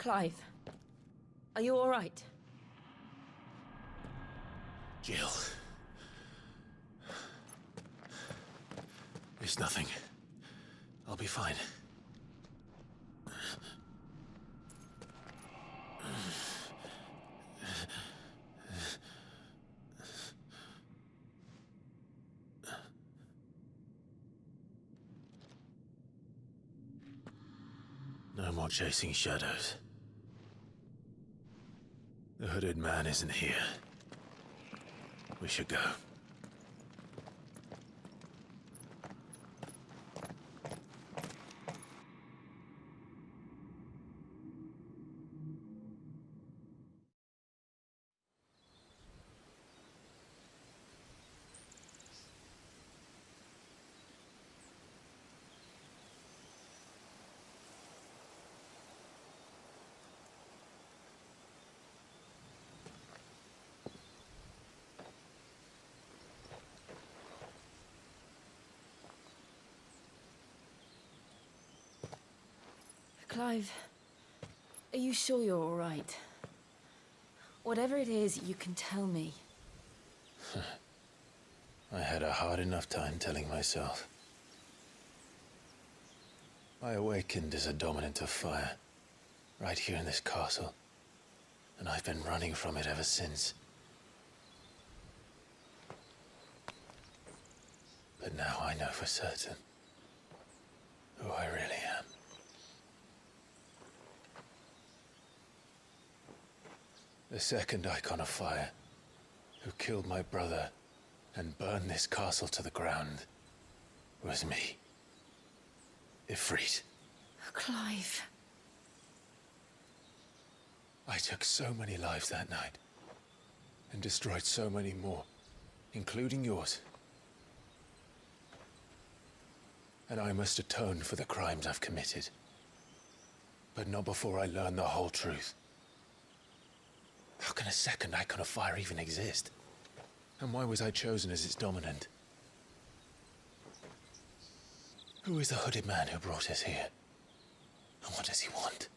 Clive, are you all right? Jill. It's nothing. I'll be fine. No more chasing shadows. The hooded man isn't here. We should go. Clive, are you sure you're all right? Whatever it is, you can tell me. I had a hard enough time telling myself. I awakened as a dominant of fire, right here in this castle, and I've been running from it ever since. But now I know for certain who I really am. The second icon of fire, who killed my brother and burned this castle to the ground, was me. Ifrit. Clive. I took so many lives that night, and destroyed so many more, including yours. And I must atone for the crimes I've committed. But not before I learn the whole truth. How can a second icon of fire even exist? And why was I chosen as its dominant? Who is the hooded man who brought us here? And what does he want?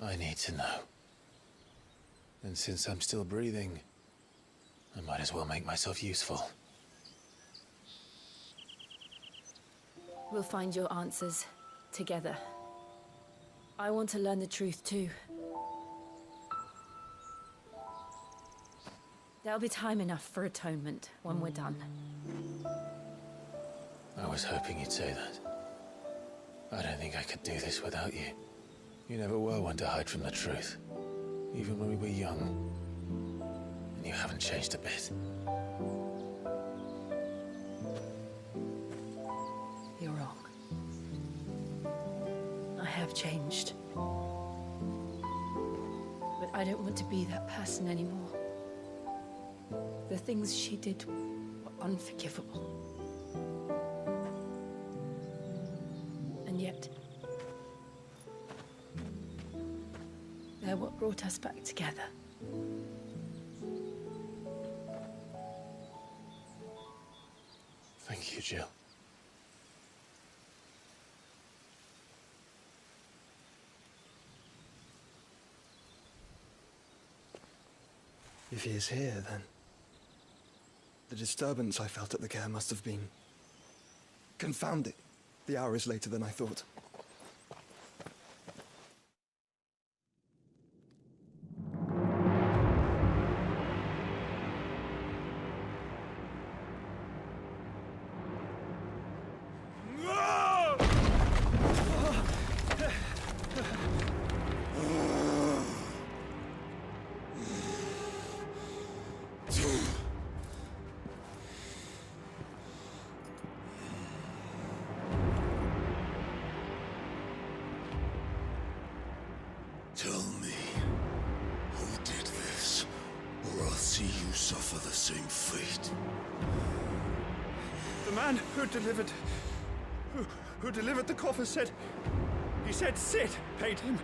I need to know. And since I'm still breathing, I might as well make myself useful. We'll find your answers together. I want to learn the truth too. There'll be time enough for atonement when we're done. I was hoping you'd say that. I don't think I could do this without you. You never were one to hide from the truth, even when we were young. And you haven't changed a bit. You're wrong. I have changed. But I don't want to be that person anymore. The things she did were unforgivable. And yet, they're what brought us back together. Thank you, Jill. If he is here, then the disturbance I felt at the care must have been confounded. The hour is later than I thought. Tell me, who did this, or I'll see you suffer the same fate. The man who delivered the coffer said, he said Sid paid him.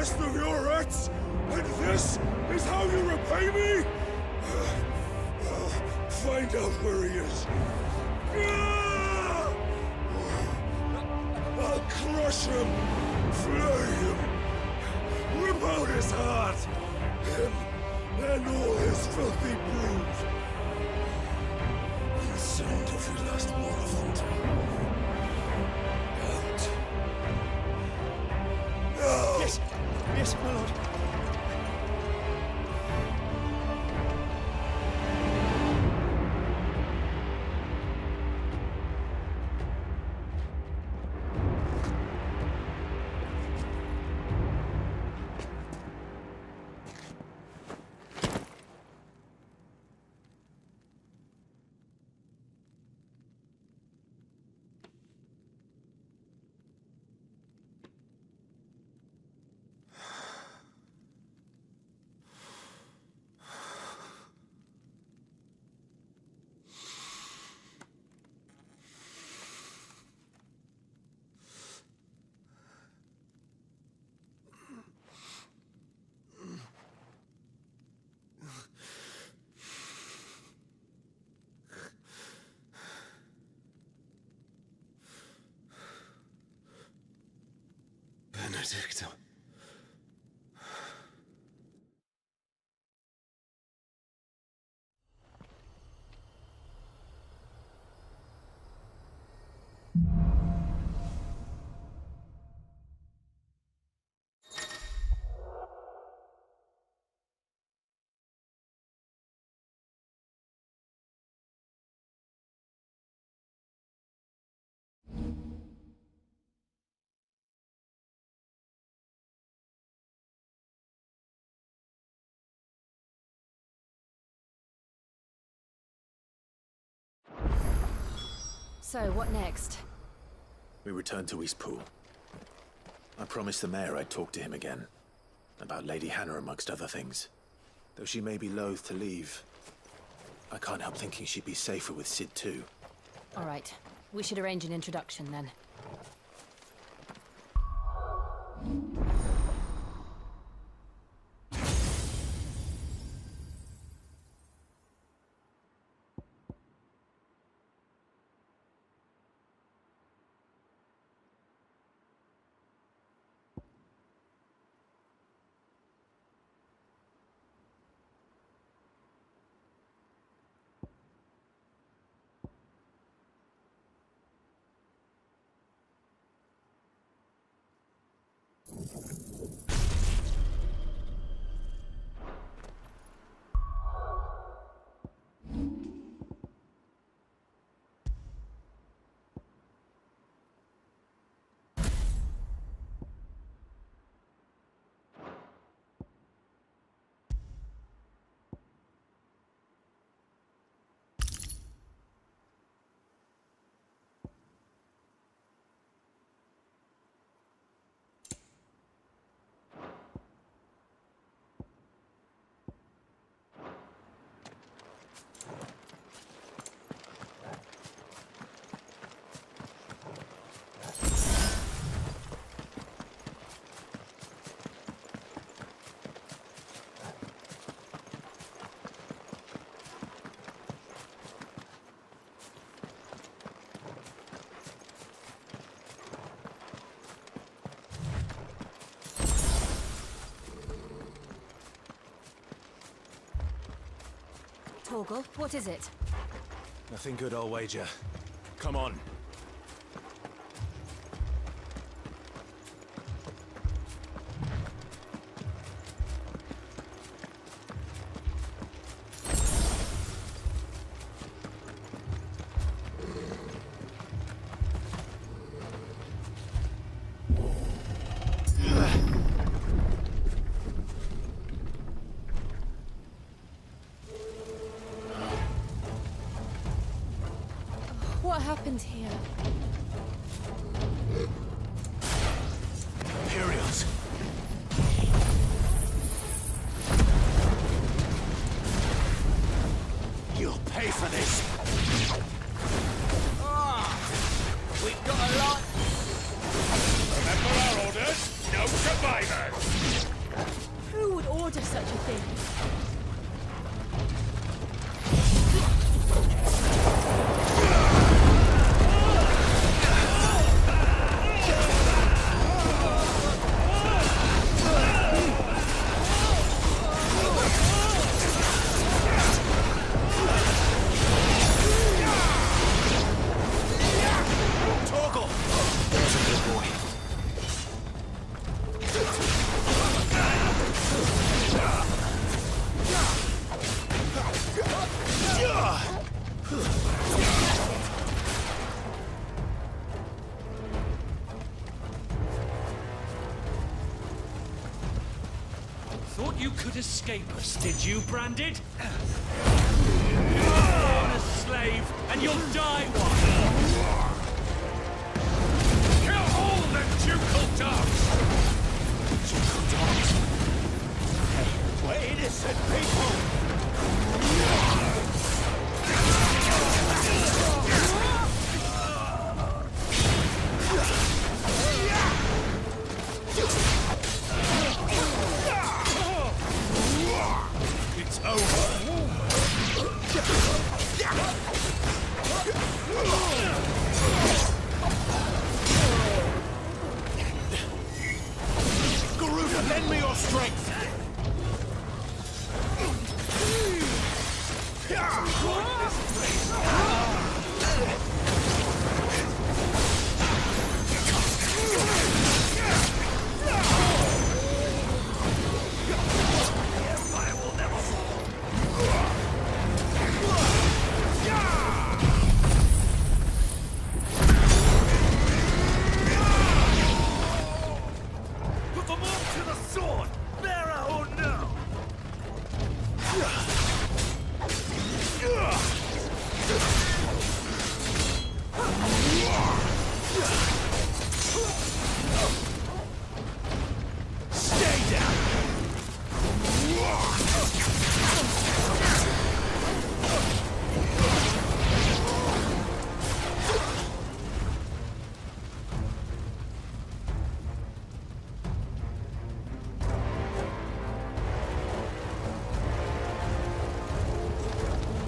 last of your rats, and this is how you repay me? I'll find out where he is. I'll crush him, flay him, rip out his heart, him and all his filthy brood, and send every last one of them to out. No! Yes, yes, my lord. Benedicta. So, what next? We return to Eastpool. I promised the mayor I'd talk to him again. About Lady Hannah, amongst other things. Though she may be loath to leave, I can't help thinking she'd be safer with Sid too. All right. We should arrange an introduction then. Torgal, what is it? Nothing good, I'll wager. Come on. What happened here? Imperials! You'll pay for this! We've got a lot. Remember our orders? No survivors! Who would order such a thing? Thought you could escape us, did you, Branded? You're born a slave, and you'll die one! Kill all the ducal dogs! Ducal dogs? Hey, we're innocent people! It's over. Garuda, lend me your strength! Put them all to the sword! Bearer or no! Stay down!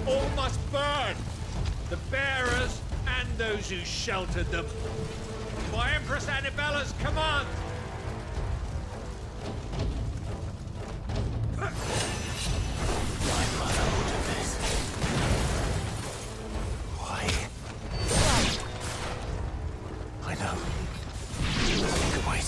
All must burn! The bearers and those who sheltered them. By Empress Annabella's command! My mother ordered this. Why? I know. You can wait.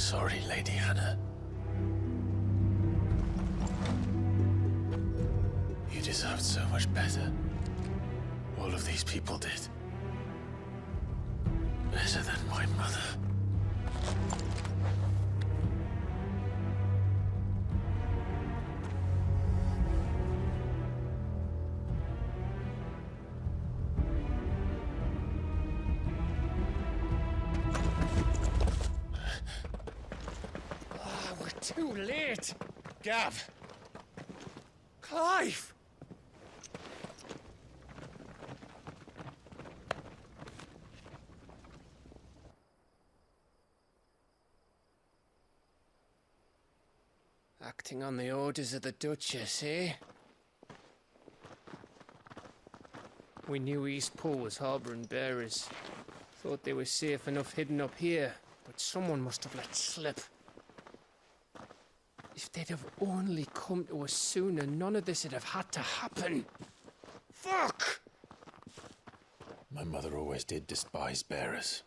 sorry, Lady Hannah. You deserved so much better. All of these people did. Better than my mother. We're too late. Gav. Clive. Acting on the orders of the Duchess, eh? We knew East Pool was harbouring bearers. Thought they were safe enough hidden up here, but someone must have let slip. If they'd have only come to us sooner, none of this would have had to happen. Fuck! My mother always did despise bearers.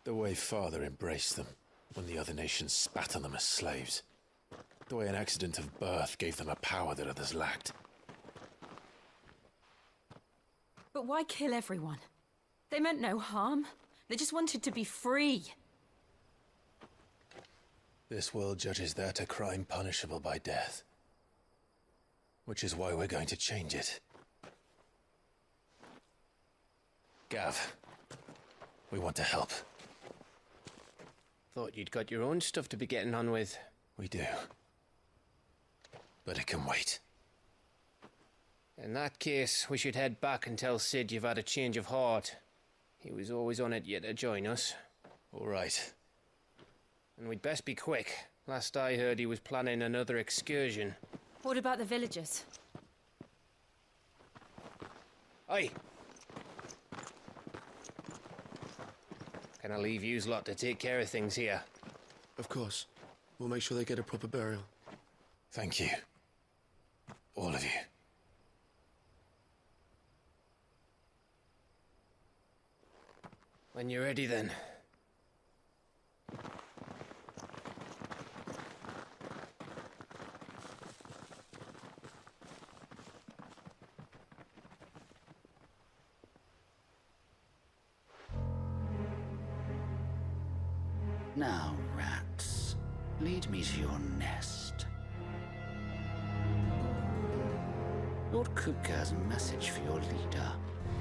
The way Father embraced them when the other nations spat on them as slaves. The way an accident of birth gave them a power that others lacked. But why kill everyone? They meant no harm. They just wanted to be free. This world judges that a crime punishable by death. Which is why we're going to change it. Gav, we want to help. Thought you'd got your own stuff to be getting on with. We do. But it can wait. In that case, we should head back and tell Sid you've had a change of heart. He was always on it yet to join us. All right. And we'd best be quick. Last I heard, he was planning another excursion. What about the villagers? Aye. Can I leave yous lot to take care of things here? Of course. We'll make sure they get a proper burial. Thank you. All of you. When you're ready, then. Now, rats, lead me to your nest. Lord Kupka has a message for your leader.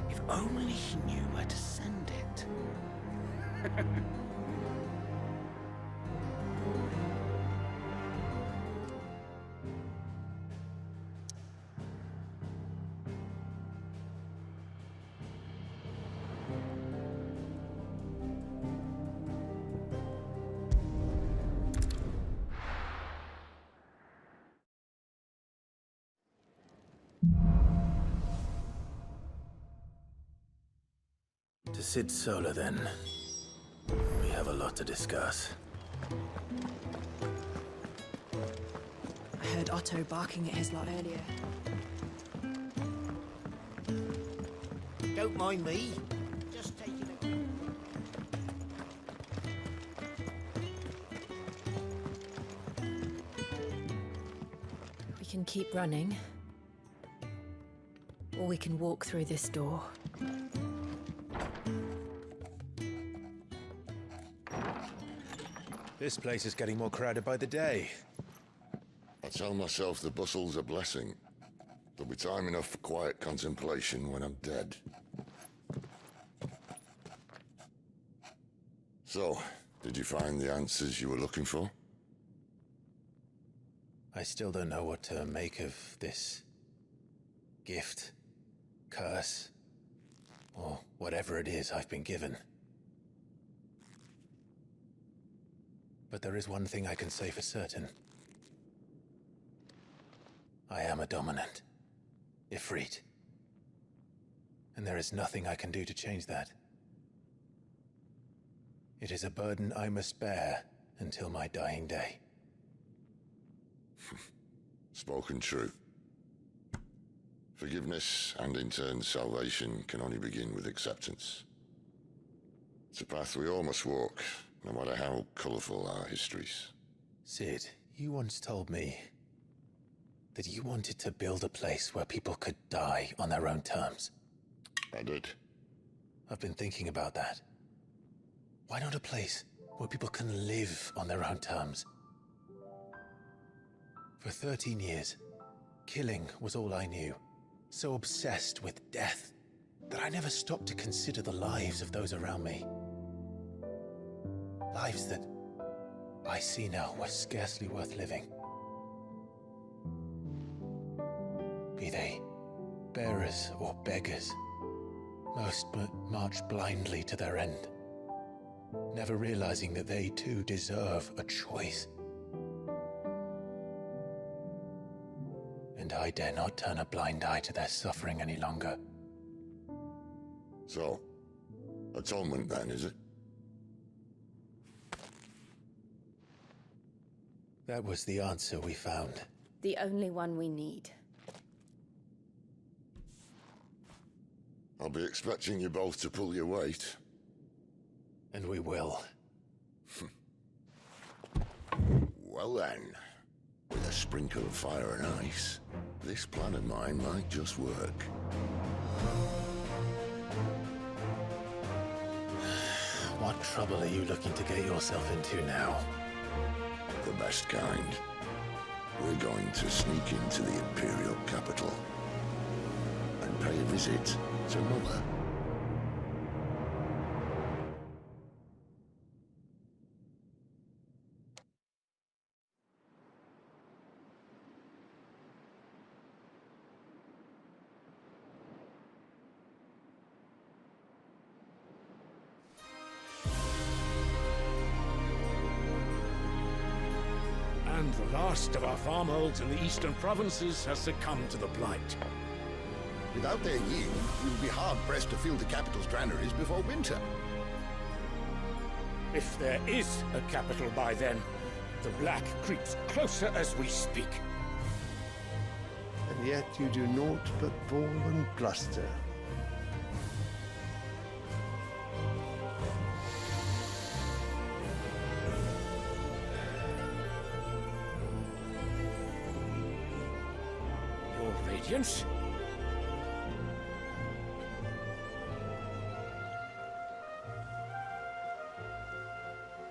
If only he knew where to send it. To Sid Solar, then. We have a lot to discuss. I heard Otto barking at his lot earlier. Don't mind me. Just taking it. We can keep running. Or we can walk through this door. This place is getting more crowded by the day. I tell myself the bustle's a blessing. There'll be time enough for quiet contemplation when I'm dead. So, did you find the answers you were looking for? I still don't know what to make of this gift, curse, or whatever it is I've been given. But there is one thing I can say for certain. I am a dominant, Ifrit. And there is nothing I can do to change that. It is a burden I must bear until my dying day. Spoken true. Forgiveness and in turn salvation can only begin with acceptance. It's a path we all must walk, no matter how colourful our histories. Sid, you once told me that you wanted to build a place where people could die on their own terms. I did. I've been thinking about that. Why not a place where people can live on their own terms? For 13 years, killing was all I knew. So obsessed with death that I never stopped to consider the lives of those around me. Lives that I see now were scarcely worth living. Be they bearers or beggars, most march blindly to their end, never realizing that they too deserve a choice. And I dare not turn a blind eye to their suffering any longer. So, atonement then, is it? That was the answer we found. The only one we need. I'll be expecting you both to pull your weight. And we will. Well then, with a sprinkle of fire and ice, this plan of mine might just work. What trouble are you looking to get yourself into now? The best kind. We're going to sneak into the Imperial capital and pay a visit to Mother. And the last of our farmholds in the eastern provinces has succumbed to the blight. Without their yield, you'll be hard-pressed to fill the capital's granaries before winter. If there is a capital by then, the black creeps closer as we speak. And yet you do naught but bawl and bluster. Your Radiance?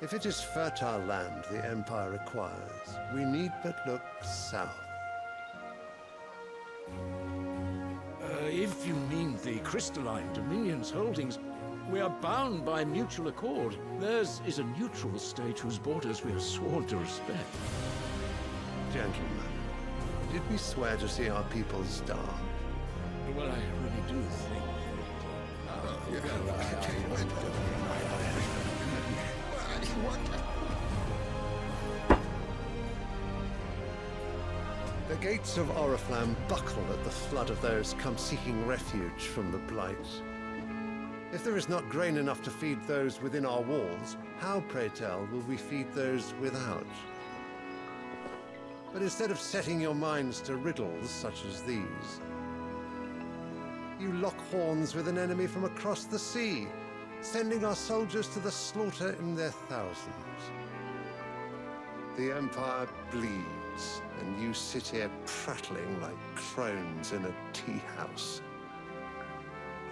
If it is fertile land the Empire requires, we need but look south. If you mean the crystalline Dominion's holdings, we are bound by mutual accord. Theirs is a neutral state whose borders we are sworn to respect. Gentlemen, did we swear to see our people starve? Well, I really do think The gates of Oriflamme buckle at the flood of those come seeking refuge from the blight. If there is not grain enough to feed those within our walls, how, pray tell, will we feed those without? But instead of setting your minds to riddles such as these, you lock horns with an enemy from across the sea, sending our soldiers to the slaughter in their thousands. The Empire bleeds, and you sit here prattling like crones in a tea house.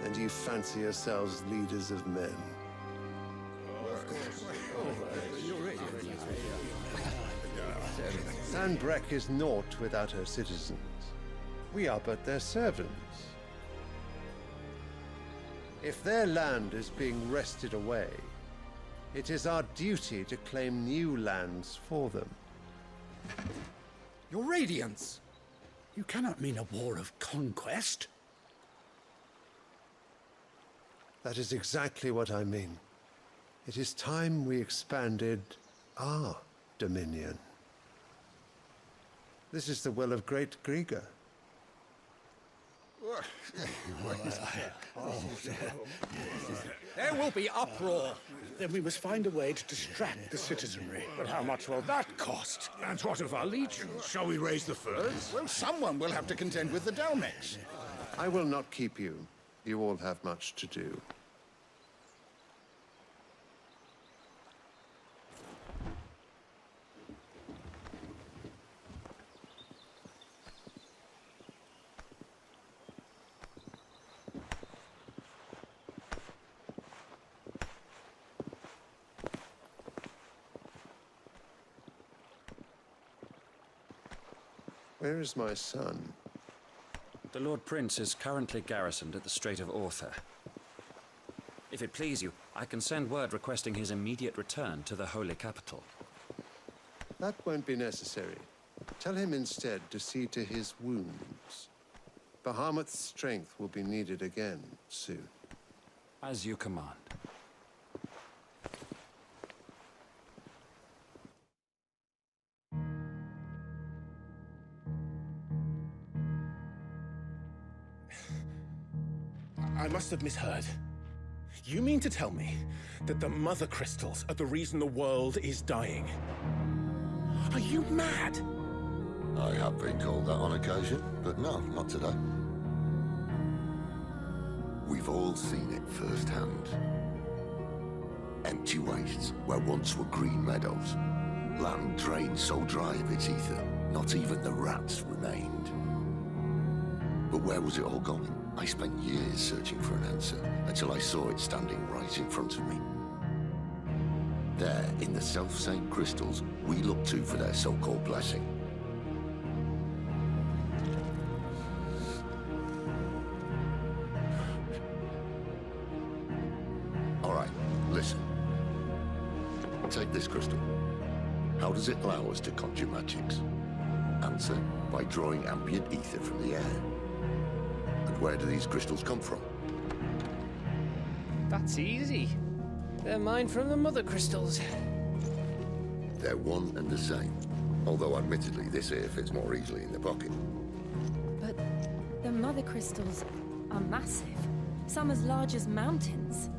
And you fancy yourselves leaders of men. Sandbreck is naught without her citizens. We are but their servants. If their land is being wrested away, it is our duty to claim new lands for them. Your Radiance! You cannot mean a war of conquest. That is exactly what I mean. It is time we expanded our dominion. This is the will of great Grieger. There will be uproar. Then we must find a way to distract the citizenry. But how much will that cost? And what of our legions? Shall we raise the furs? Well, someone will have to contend with the Dalmex. I will not keep you. You all have much to do. Where is my son? The Lord Prince is currently garrisoned at the Strait of Arthur. If it please you, I can send word requesting his immediate return to the Holy Capital. That won't be necessary. Tell him instead to see to his wounds. Bahamut's strength will be needed again soon. As you command. I must have misheard. You mean to tell me that the mother crystals are the reason the world is dying? Are you mad? I have been called that on occasion, but no, not today. We've all seen it firsthand. Empty wastes where once were green meadows. Land drained so dry of its ether, not even the rats remained. But where was it all going? I spent years searching for an answer, until I saw it standing right in front of me. There, in the self-same crystals we look to for their so-called blessing. All right, listen. Take this crystal. How does it allow us to conjure magics? Answer, by drawing ambient ether from the air. And where do these crystals come from? That's easy. They're mine from the mother crystals. They're one and the same. Although admittedly this here fits more easily in the pocket. But the mother crystals are massive. Some as large as mountains.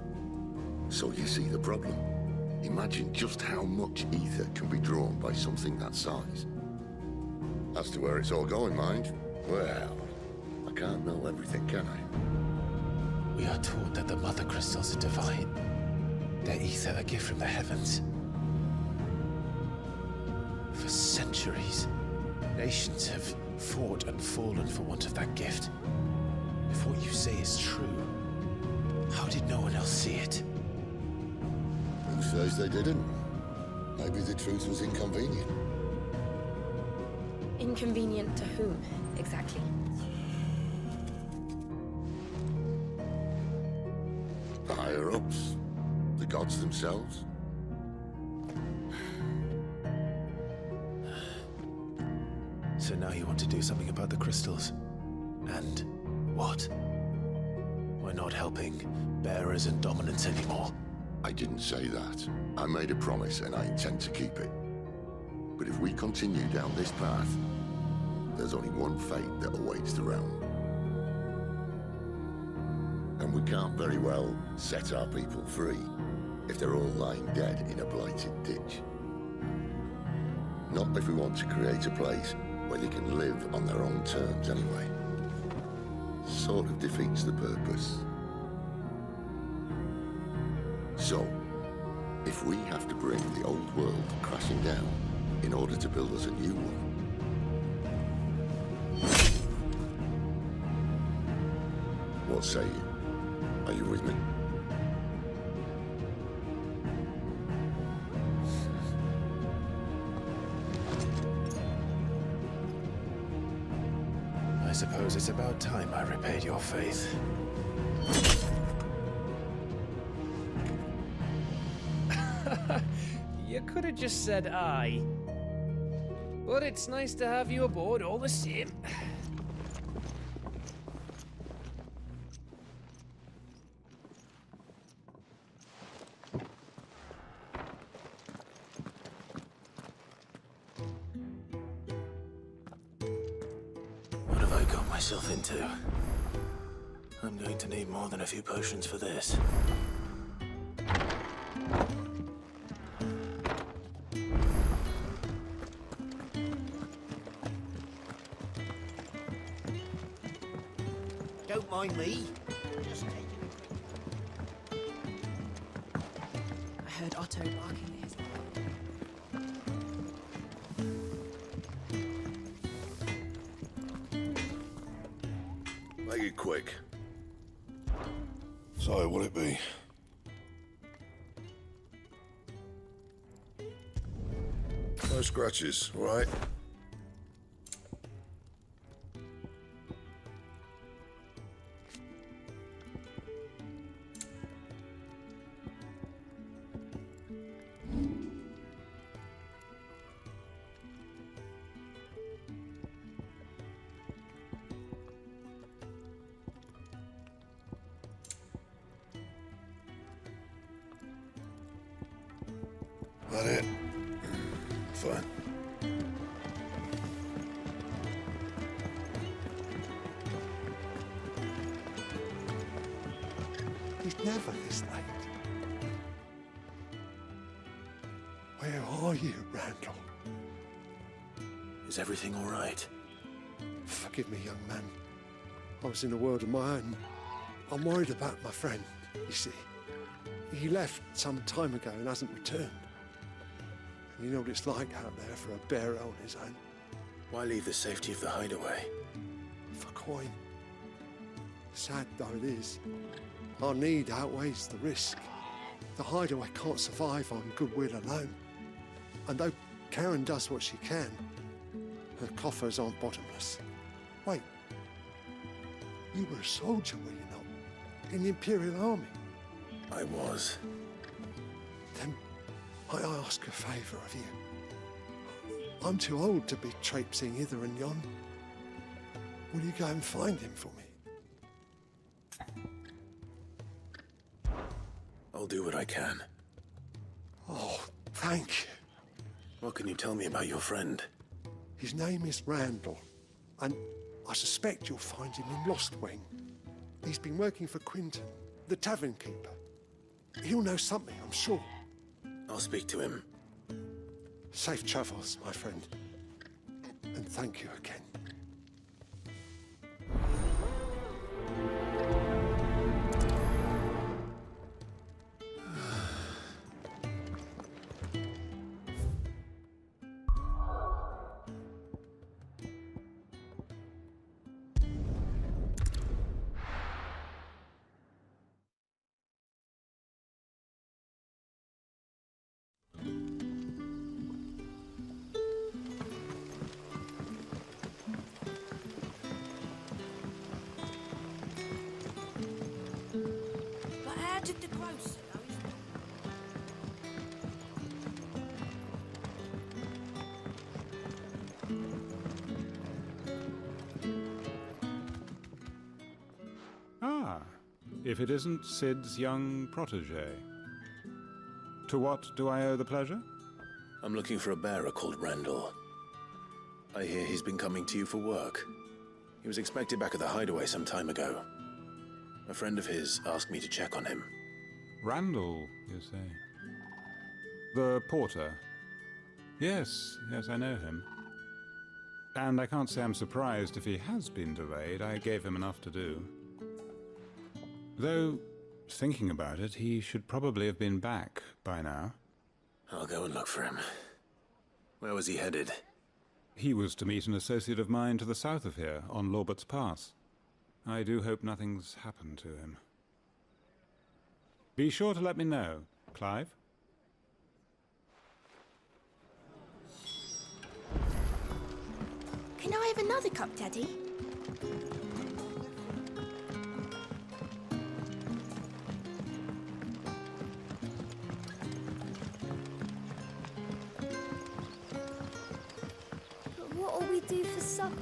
So you see the problem. Imagine just how much ether can be drawn by something that size. As to where it's all going, mind, well, I can't know everything, can I? We are taught that the mother crystals are divine. Their ether a gift from the heavens. For centuries, nations have fought and fallen for want of that gift. If what you say is true, how did no one else see it? Who says they didn't? Maybe the truth was inconvenient. Inconvenient to whom, exactly? The higher-ups? The gods themselves? So now you want to do something about the crystals. And what? We're not helping bearers and dominants anymore. I didn't say that. I made a promise and I intend to keep it. But if we continue down this path, there's only one fate that awaits the realm. And we can't very well set our people free if they're all lying dead in a blighted ditch. Not if we want to create a place where they can live on their own terms anyway. Sort of defeats the purpose. So, if we have to bring the old world crashing down in order to build us a new one, what say you? Are you with me? I suppose it's about time I repaid your faith. You could have just said aye. But it's nice to have you aboard all the same. What have I got myself into? I'm going to need more than a few potions for this. Don't mind me. Just I heard Otto barking at his Make it quick. So, what'll it be? No scratches, all right? That it? Fine. He's never this late. Where are you, Randall? Is everything all right? Forgive me, young man. I was in a world of my own. I'm worried about my friend, you see. He left some time ago and hasn't returned. And you know what it's like out there for a bearer on his own. Why leave the safety of the hideaway? For coin. Sad though it is, our need outweighs the risk. The hideaway can't survive on goodwill alone. And though Karen does what she can, her coffers aren't bottomless. Wait, you were a soldier, were you not? In the Imperial Army? I was. Then I ask a favour of you. I'm too old to be traipsing hither and yon. Will you go and find him for me? I'll do what I can. Oh, thank you. What can you tell me about your friend? His name is Randall, and I suspect you'll find him in Lost Wing. He's been working for Quinton, the tavern keeper. He'll know something, I'm sure. I'll speak to him. Safe travels, my friend. And thank you again. But how did the grocer know his Ah, if it isn't Sid's young protege. To what do I owe the pleasure? I'm looking for a bearer called Randall. I hear he's been coming to you for work. He was expected back at the hideaway some time ago. A friend of his asked me to check on him. Randall, you say? The porter? Yes, I know him. And I can't say I'm surprised if he has been delayed. I gave him enough to do. Though, thinking about it, he should probably have been back by now. I'll go and look for him. Where was he headed? He was to meet an associate of mine to the south of here, on Lorbert's Pass. I do hope nothing's happened to him. Be sure to let me know, Clive. Can I have another cup, Daddy? But what'll we do for supper?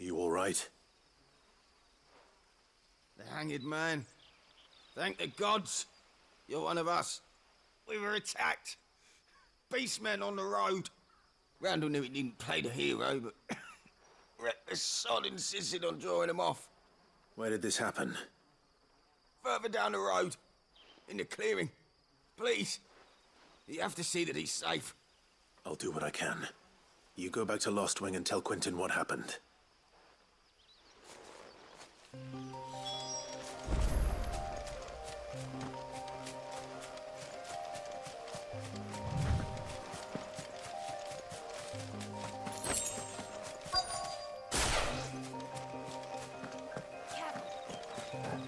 You all right? The hanged man. Thank the gods. You're one of us. We were attacked. Beastmen on the road. Randall knew he didn't play the hero, but the sod insisted on drawing him off. Where did this happen? Further down the road. In the clearing. Please. You have to see that he's safe. I'll do what I can. You go back to Lost Wing and tell Quentin what happened.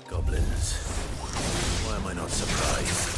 Goblins. Why am I not surprised?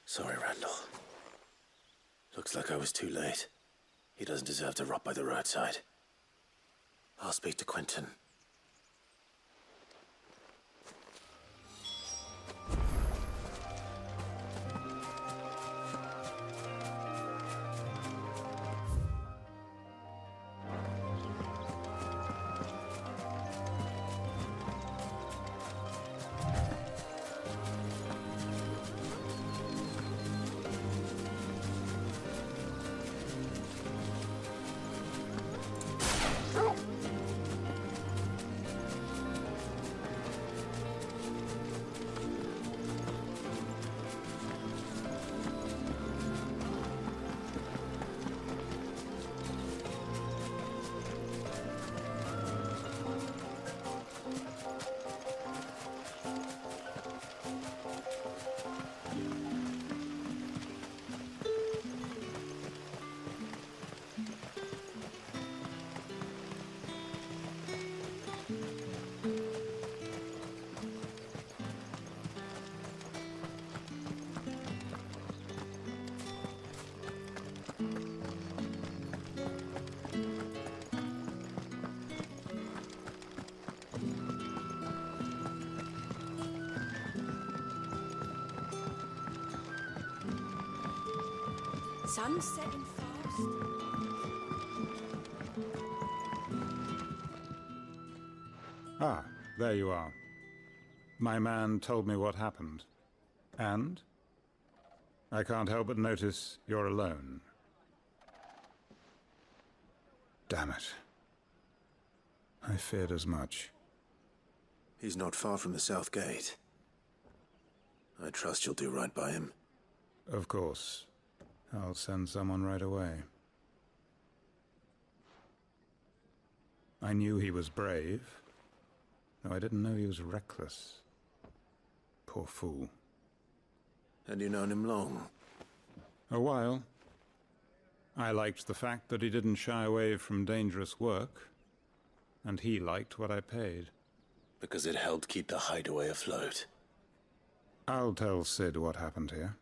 Sorry, Randall. Looks like I was too late. He doesn't deserve to rot by the roadside. I'll speak to Quentin. Sun's setting fast. Ah, there you are. My man told me what happened. And? I can't help but notice you're alone. Damn it. I feared as much. He's not far from the south gate. I trust you'll do right by him. Of course. I'll send someone right away. I knew he was brave, though I didn't know he was reckless. Poor fool. And you known him long? A while. I liked the fact that he didn't shy away from dangerous work, and he liked what I paid. Because it helped keep the hideaway afloat. I'll tell Sid what happened here.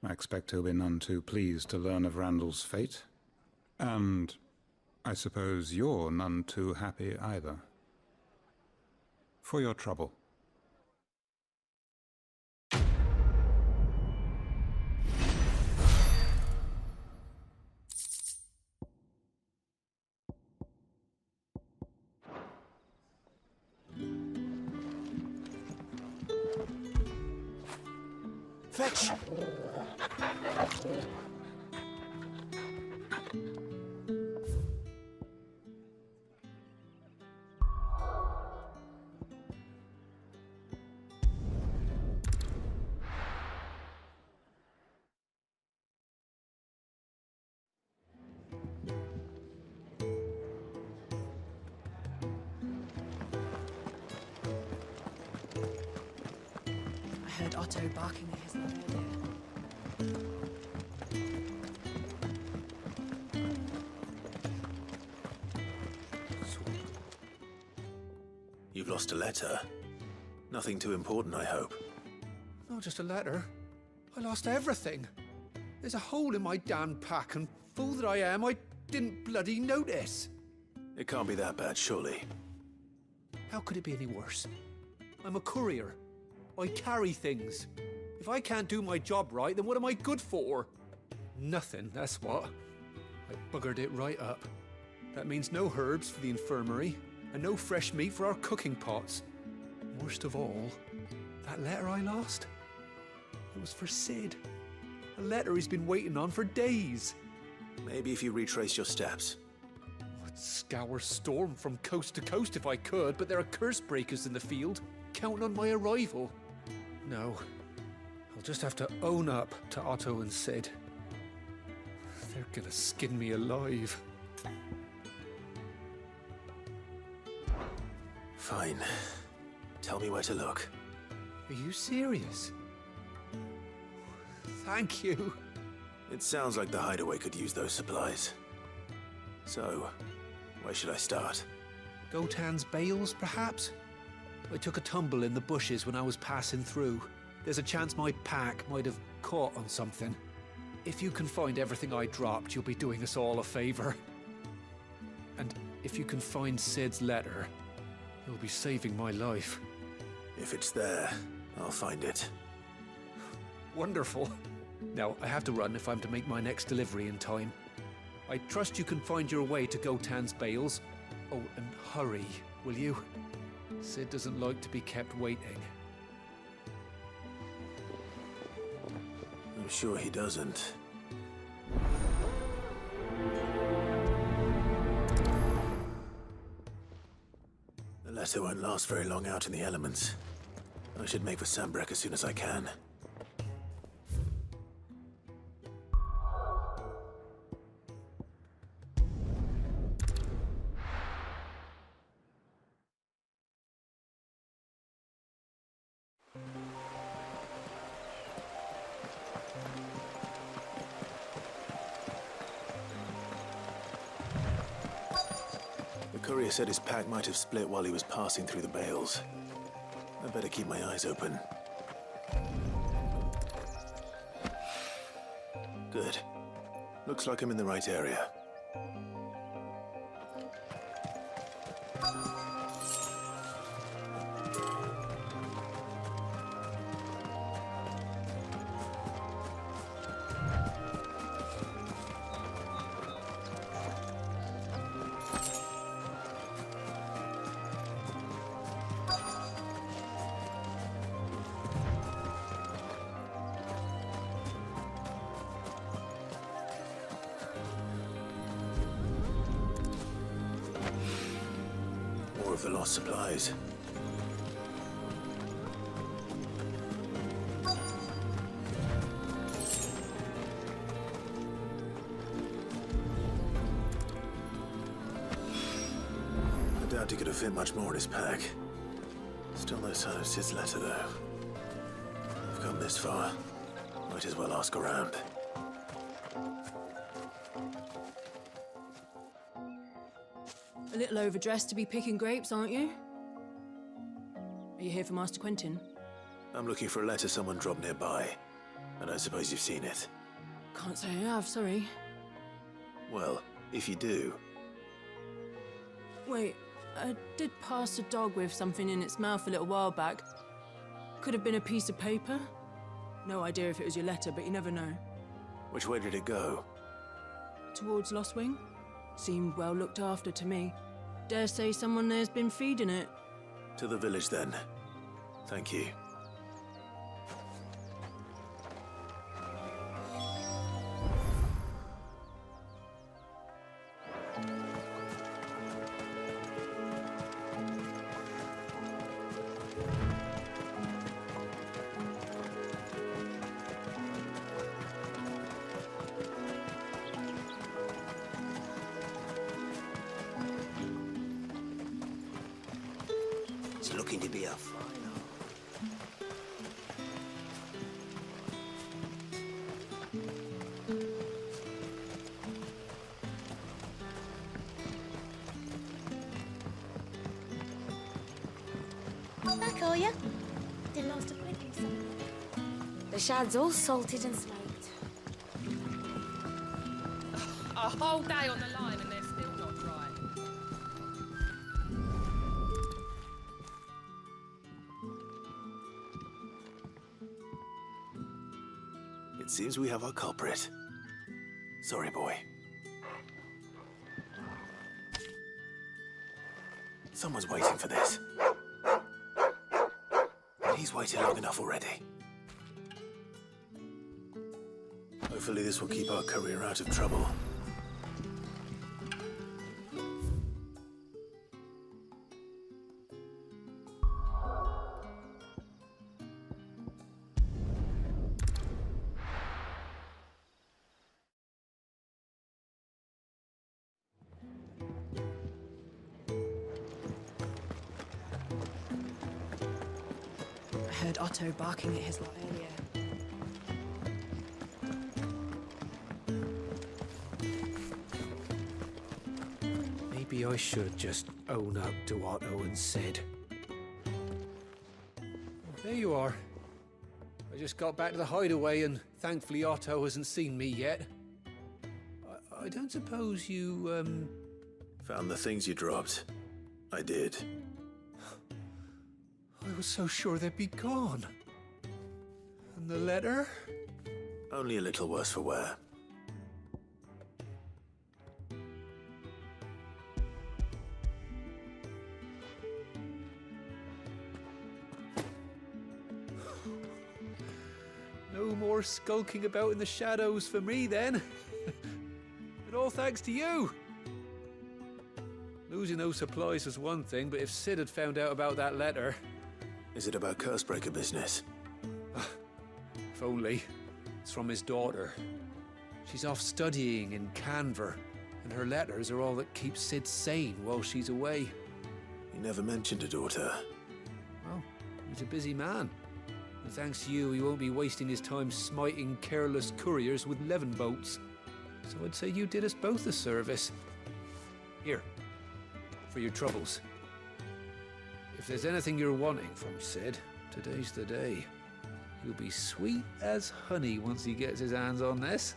I expect he'll be none too pleased to learn of Randall's fate. And I suppose you're none too happy either. For your trouble. Fetch! I heard Otto barking at his lair earlier. You've lost a letter. Nothing too important, I hope. Not just a letter. I lost everything. There's a hole in my damn pack, and fool that I am, I didn't bloody notice. It can't be that bad, surely. How could it be any worse? I'm a courier. I carry things. If I can't do my job right, then what am I good for? Nothing, that's what. I buggered it right up. That means no herbs for the infirmary, and no fresh meat for our cooking pots. Worst of all, that letter I lost, it was for Sid. A letter he's been waiting on for days. Maybe if you retrace your steps. I'd scour Storm from coast to coast if I could, but there are curse breakers in the field, counting on my arrival. No, I'll just have to own up to Otto and Sid. They're gonna skin me alive. Fine. Tell me where to look. Are you serious? Thank you. It sounds like the hideaway could use those supplies. So, where should I start? Gotan's bales, perhaps? I took a tumble in the bushes when I was passing through. There's a chance my pack might have caught on something. If you can find everything I dropped, you'll be doing us all a favor. And if you can find Sid's letter, you'll be saving my life. If it's there, I'll find it. Wonderful. Now, I have to run if I'm to make my next delivery in time. I trust you can find your way to Gotan's bales. Oh, and hurry, will you? Sid doesn't like to be kept waiting. I'm sure he doesn't. The letter won't last very long out in the elements. I should make for Sambrek as soon as I can. The courier said his pack might have split while he was passing through the bales. I better keep my eyes open. Good. Looks like I'm in the right area. of the lost supplies. I doubt he could have fit much more in his pack. Still no sign of Sid's letter, though. We've come this far. Might as well ask around. A little overdressed to be picking grapes, aren't you? Are you here for Master Quentin? I'm looking for a letter someone dropped nearby. I don't suppose you've seen it. Can't say I have, sorry. Well, if you do... Wait, I did pass a dog with something in its mouth a little while back. Could have been a piece of paper. No idea if it was your letter, but you never know. Which way did it go? Towards Lost Wing? Seemed well looked after to me. Dare say someone there's been feeding it. To the village, then. Thank you. It's looking to be a fine Back, are ya? Didn't last a blink or something. The shad's all salted and smoked. A whole day on the line and they're still not dry. It seems we have our culprit. Sorry, boy. Someone's waiting for this. And he's waited long enough already. Hopefully this will keep our career out of trouble. I heard Otto barking at his lot earlier. Maybe I should just own up to Otto and Sid. There you are. I just got back to the hideaway and thankfully Otto hasn't seen me yet. I don't suppose you, Found the things you dropped. I did. I was so sure they'd be gone. And the letter? Only a little worse for wear. No more skulking about in the shadows for me, then. And all thanks to you. Losing those supplies was one thing, but if Sid had found out about that letter... Is it about Cursebreaker business? If only. It's from his daughter. She's off studying in Canver, and her letters are all that keeps Sid sane while she's away. He never mentioned a daughter. Well, he's a busy man. And thanks to you, he won't be wasting his time smiting careless couriers with levin boats. So I'd say you did us both a service. Here, for your troubles. If there's anything you're wanting from Sid, today's the day. He'll be sweet as honey once he gets his hands on this.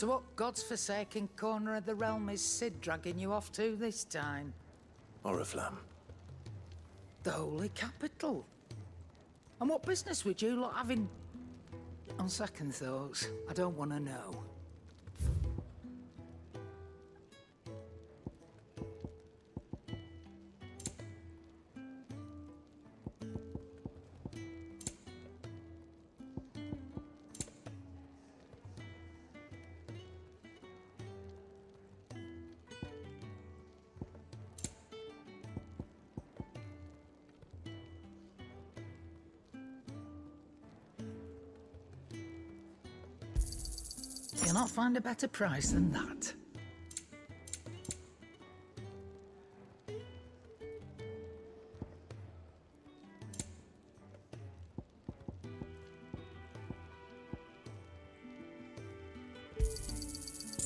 So what god's-forsaken corner of the realm is Sid dragging you off to this time? Oriflamme. The Holy Capital. And what business would you lot having? On second thoughts, I don't want to know. You'll not find a better price than that.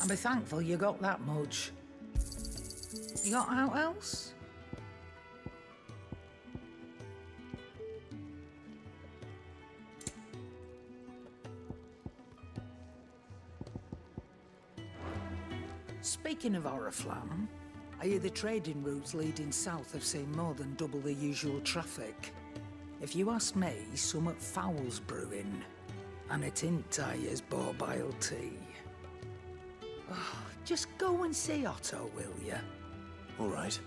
And be thankful you got that much. You got out else? Speaking of Oriflamme, I hear the trading routes leading south have seen more than double the usual traffic. If you ask me, summat foul's brewing, and it ain't Tyre's borbile tea. Oh, just go and see Otto, will ya? All right.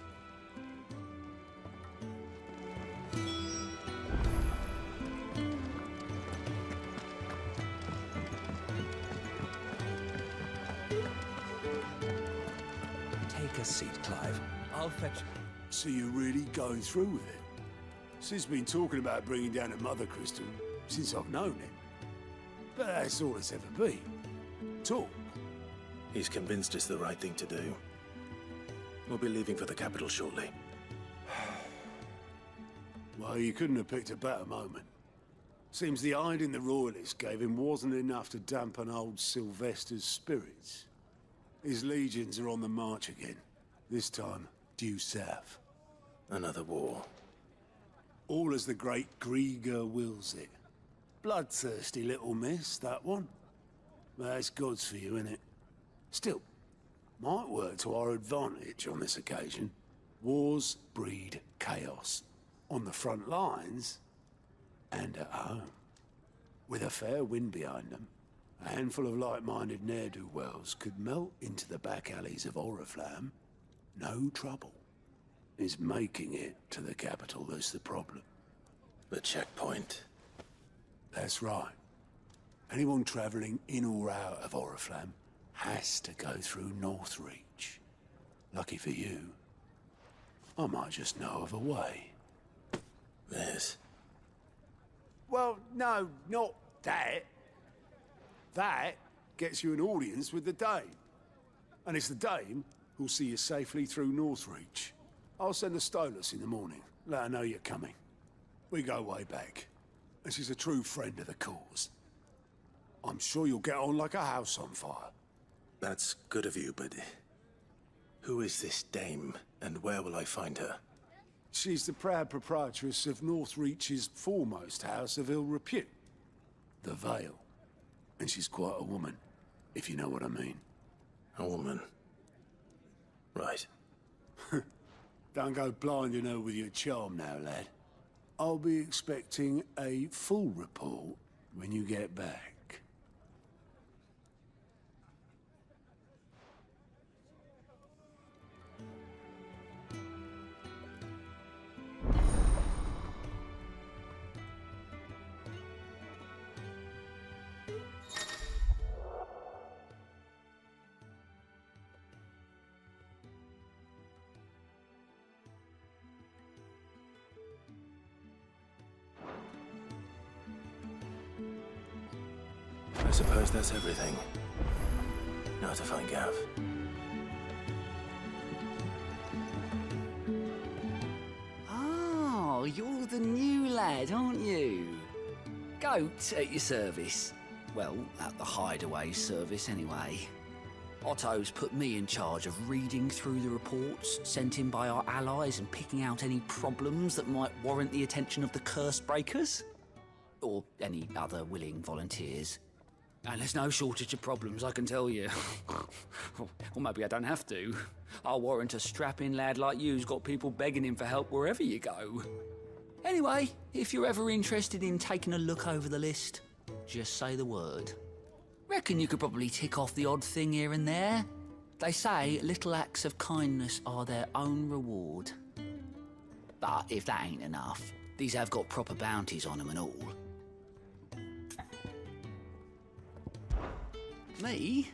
Take a seat, Clive. I'll fetch... So you're really going through with it? Sid's been talking about bringing down a Mother Crystal since I've known him. But that's all it's ever been. Talk. He's convinced it's the right thing to do. We'll be leaving for the capital shortly. Well, you couldn't have picked a better moment. Seems the hiding the Royalists gave him wasn't enough to dampen old Sylvester's spirits. His legions are on the march again. This time, due south. Another war. All as the great Grieger wills it. Bloodthirsty little miss, that one. That's God's for you, innit? Still, might work to our advantage on this occasion. Wars breed chaos. On the front lines, and at home. With a fair wind behind them, a handful of like-minded ne'er-do-wells could melt into the back alleys of Oriflamme. No trouble. It's making it to the capital that's the problem. The checkpoint. That's right. Anyone travelling in or out of Oriflamme has to go through Northreach. Lucky for you, I might just know of a way. There's... Well, no, not that. That gets you an audience with the Dame. And it's the Dame who'll see you safely through Northreach. I'll send the Stolas in the morning. Let her know you're coming. We go way back. And she's a true friend of the cause. I'm sure you'll get on like a house on fire. That's good of you, but... who is this Dame, and where will I find her? She's the proud proprietress of Northreach's foremost house of ill repute. The Vale. And she's quite a woman, if you know what I mean. A woman. Right. Don't go blinding her with your charm now, lad. I'll be expecting a full report when you get back. I suppose that's everything. Now to find Gav. Oh, you're the new lad, aren't you? Goat at your service. Well, at the hideaway service anyway. Otto's put me in charge of reading through the reports sent in by our allies and picking out any problems that might warrant the attention of the curse breakers. Or any other willing volunteers. And there's no shortage of problems, I can tell you. Or maybe I don't have to. I'll warrant a strapping lad like you's got people begging him for help wherever you go. Anyway, if you're ever interested in taking a look over the list, just say the word. Reckon you could probably tick off the odd thing here and there. They say little acts of kindness are their own reward. But if that ain't enough, these have got proper bounties on them and all. Me?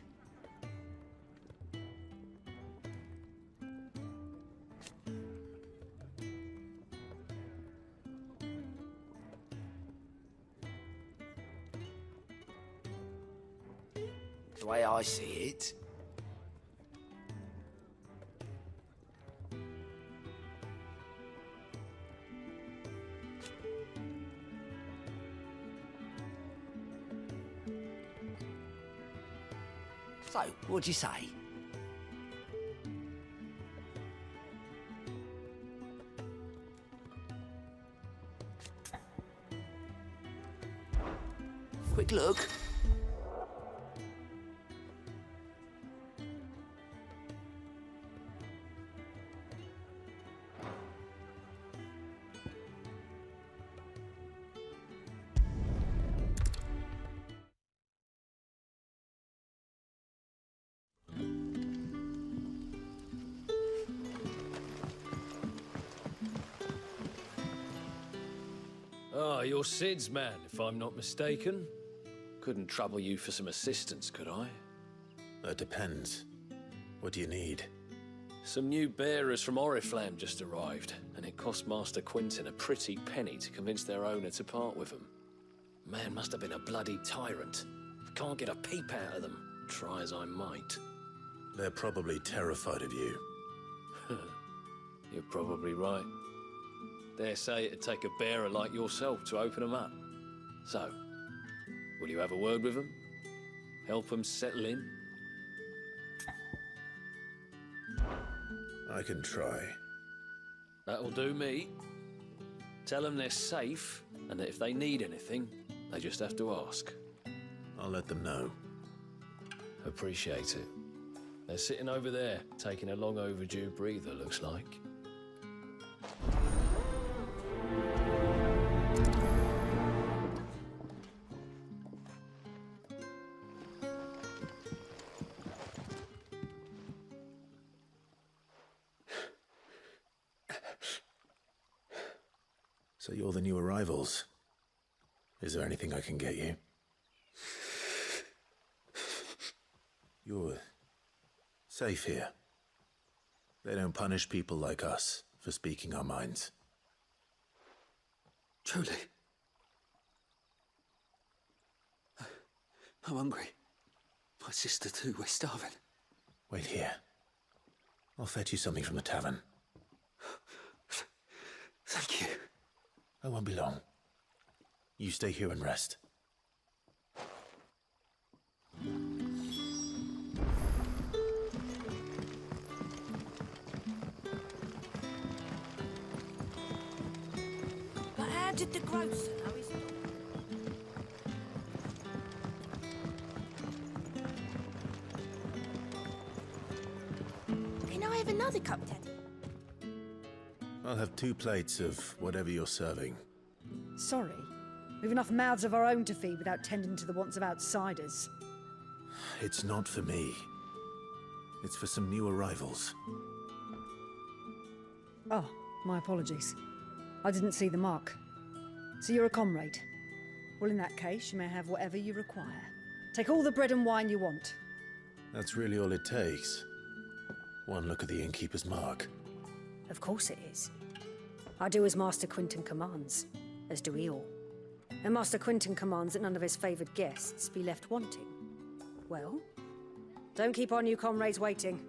The way I see it, so, what'd you say? Quick look. Ah, you're Sid's man, if I'm not mistaken. Couldn't trouble you for some assistance, could I? That depends. What do you need? Some new bearers from Oriflamme just arrived, and it cost Master Quinton a pretty penny to convince their owner to part with them. Man must have been a bloody tyrant. Can't get a peep out of them, try as I might. They're probably terrified of you. You're probably right. Dare say it'd take a bearer like yourself to open them up. So, will you have a word with them? Help them settle in? I can try. That'll do me. Tell them they're safe, and that if they need anything, they just have to ask. I'll let them know. Appreciate it. They're sitting over there, taking a long overdue breather, looks like. So you're the new arrivals. Is there anything I can get you? You're safe here. They don't punish people like us for speaking our minds. Truly. I'm hungry. My sister too, we're starving. Wait here. I'll fetch you something from the tavern. Thank you. I won't be long. You stay here and rest. But how did the grocer know his dog? Can I have another cup, Daddy? I'll have 2 plates of whatever you're serving. Sorry. We've enough mouths of our own to feed without tending to the wants of outsiders. It's not for me. It's for some new arrivals. Oh, my apologies. I didn't see the mark. So you're a comrade. Well, in that case, you may have whatever you require. Take all the bread and wine you want. That's really all it takes. One look at the innkeeper's mark. Of course it is. I do as Master Quinton commands, as do we all. And Master Quinton commands that none of his favoured guests be left wanting. Well, don't keep our new comrades waiting.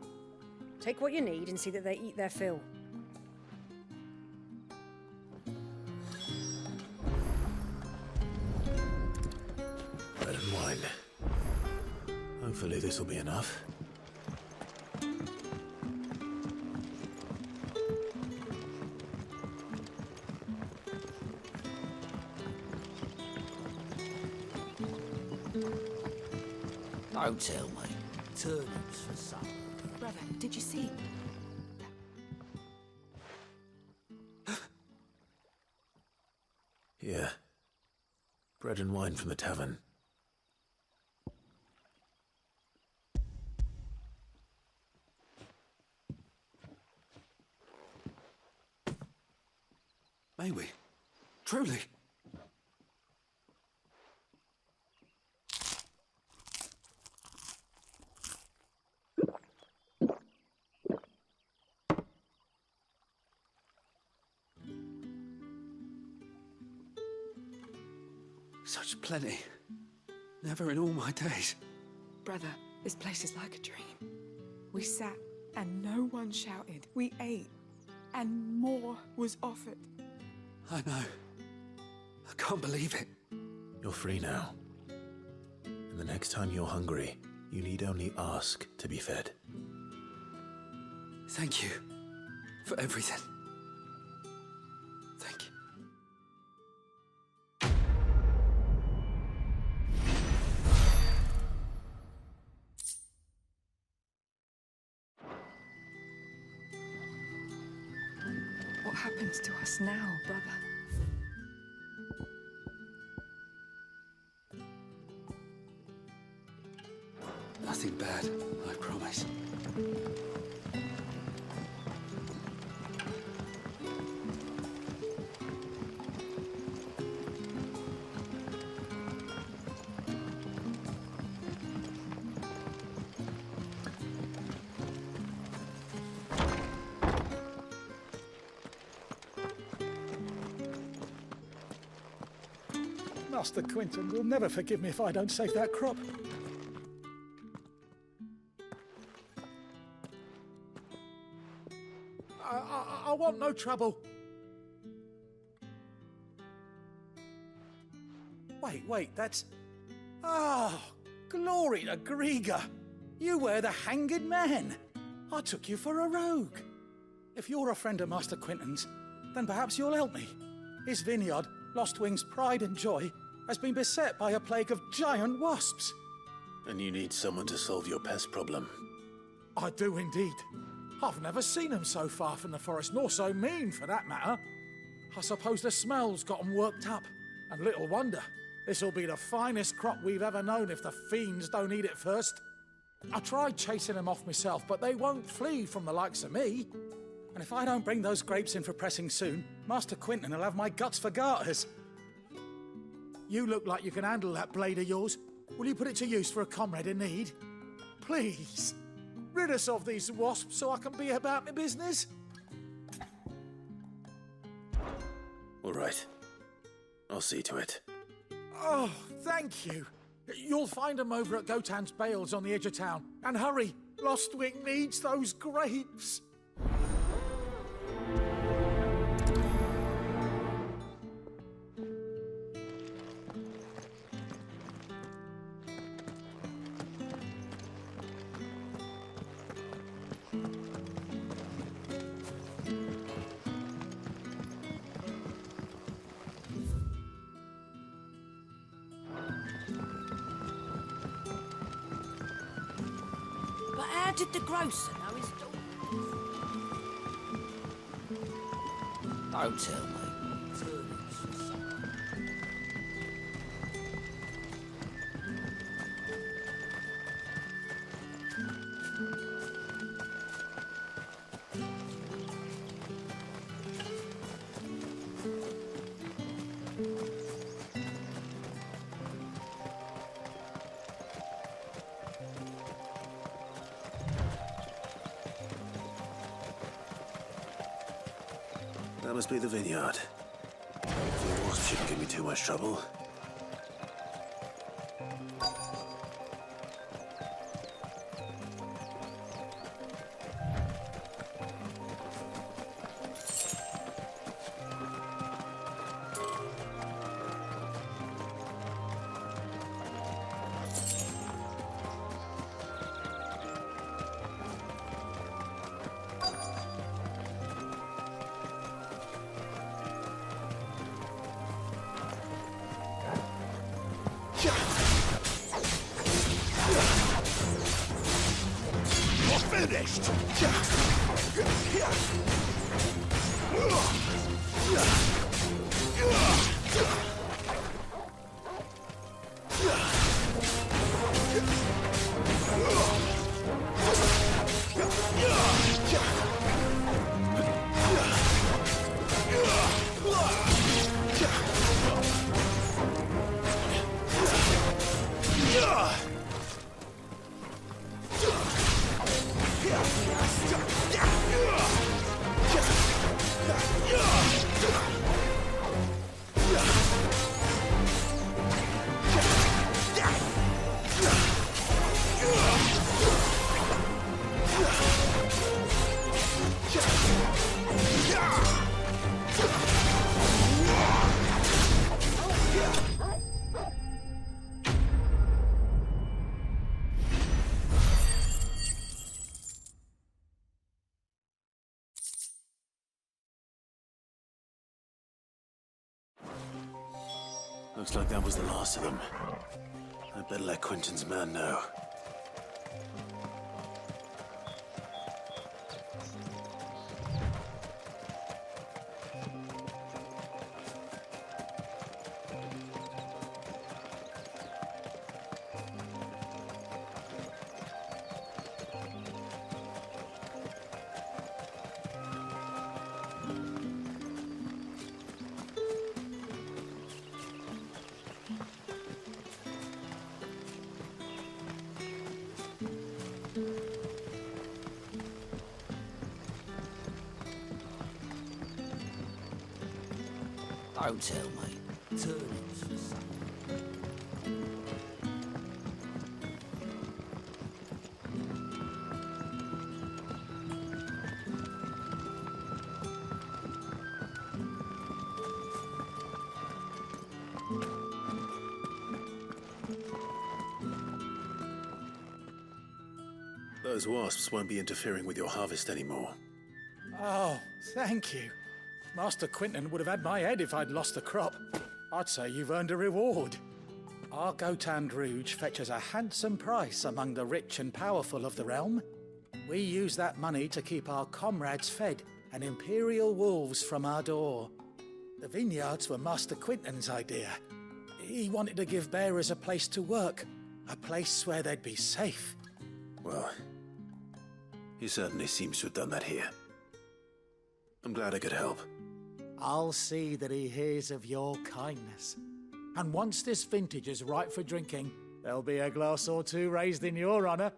Take what you need and see that they eat their fill. Bread and wine. Hopefully this will be enough. Don't tell me. Turnips for supper. Brother, did you see? Yeah. Bread and wine from the tavern. May we? Truly? Such plenty. Never in all my days. Brother, this place is like a dream. We sat and no one shouted. We ate and more was offered. I know. I can't believe it. You're free now. And the next time you're hungry, you need only ask to be fed. Thank you for everything. Thank you. What happens to us now, brother? Nothing bad, I promise. Master Quinton will never forgive me if I don't save that crop. I want no trouble. Wait, that's... Oh, glory to Grieger. You were the hanged man. I took you for a rogue. If you're a friend of Master Quinton's, then perhaps you'll help me. His vineyard, Lostwing's pride and joy, has been beset by a plague of giant wasps. And you need someone to solve your pest problem. I do indeed. I've never seen them so far from the forest, nor so mean, for that matter. I suppose the smell's got them worked up. And little wonder. This'll be the finest crop we've ever known if the fiends don't eat it first. I tried chasing them off myself, but they won't flee from the likes of me. And if I don't bring those grapes in for pressing soon, Master Quinton will have my guts for garters. You look like you can handle that blade of yours. Will you put it to use for a comrade in need? Please. Rid us of these wasps so I can be about my business. All right. I'll see to it. Oh, thank you. You'll find them over at Gotan's Bales on the edge of town. And hurry, Lostwing needs those grapes. But how did the grocer know his daughter? Don't tell me. Turnips for supper. That must be the vineyard. The wasp shouldn't give me too much trouble. finished! Looks like that was the last of them. I'd better let Quentin's man know. Don't tell me. Turnings for sale. Those wasps won't be interfering with your harvest anymore. Oh, thank you. Master Quentin would have had my head if I'd lost the crop. I'd say you've earned a reward. Our Gotand Rouge fetches a handsome price among the rich and powerful of the realm. We use that money to keep our comrades fed and imperial wolves from our door. The vineyards were Master Quentin's idea. He wanted to give bearers a place to work, a place where they'd be safe. Well, he certainly seems to have done that here. I'm glad I could help. I'll see that he hears of your kindness. And once this vintage is ripe for drinking, there'll be a glass or two raised in your honor.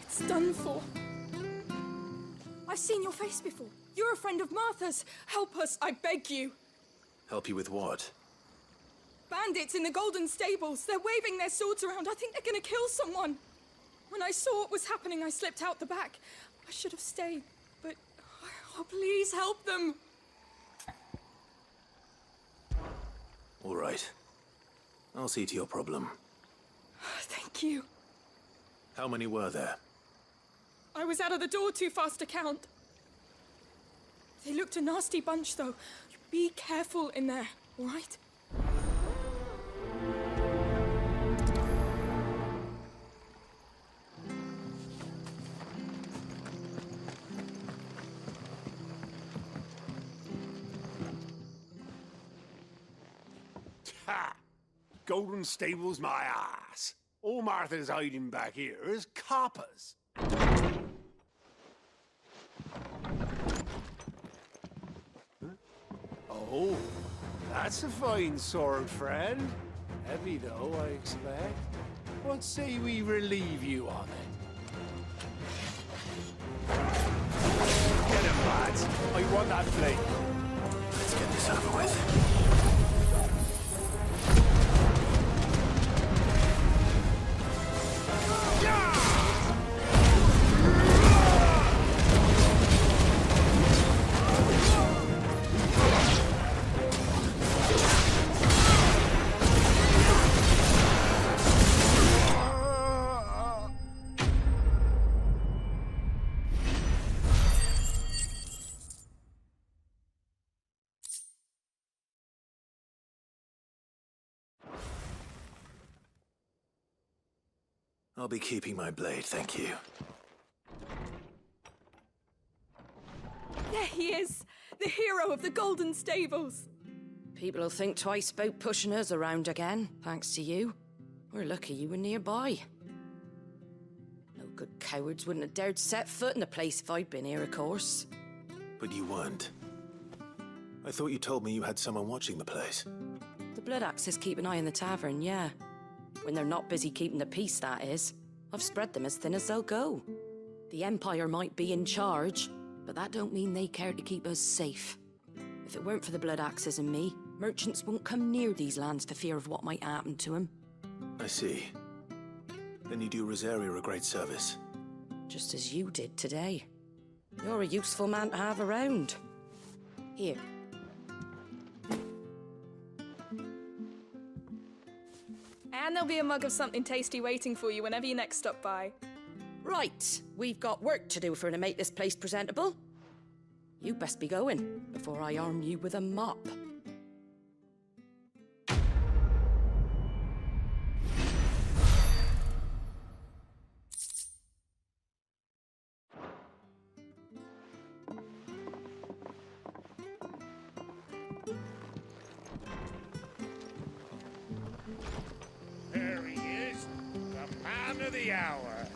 It's done for. I've seen your face before. You're a friend of Martha's. Help us, I beg you. Help you with what? Bandits in the Golden Stables. They're waving their swords around. I think they're gonna kill someone. When I saw what was happening, I slipped out the back. I should have stayed, but... Oh, please help them. All right. I'll see to your problem. Thank you. How many were there? I was out of the door too fast to count. They looked a nasty bunch, though. Be careful in there, all right? Ha! Golden Stables my ass. All Martha's hiding back here is coppers. Oh, Oh, that's a fine sword, friend. Heavy, though, I expect. What say we relieve you of it? Get him, lads. I want that flame. Let's get this over with. I'll be keeping my blade, thank you. There he is! The hero of the Golden Stables! People will think twice about pushing us around again, thanks to you. We're lucky you were nearby. No good cowards wouldn't have dared set foot in the place if I'd been here, of course. But you weren't. I thought you told me you had someone watching the place. The Blood Axes keep an eye on the tavern, yeah. When they're not busy keeping the peace, that is. I've spread them as thin as they'll go. The Empire might be in charge, but that don't mean they care to keep us safe. If it weren't for the Blood Axes and me, merchants won't come near these lands for fear of what might happen to them. I see. Then you do Rosaria a great service. Just as you did today. You're a useful man to have around. Here. And there'll be a mug of something tasty waiting for you whenever you next stop by. Right, we've got work to do for to make this place presentable. You best be going before I arm you with a mop. There he is, the man of the hour.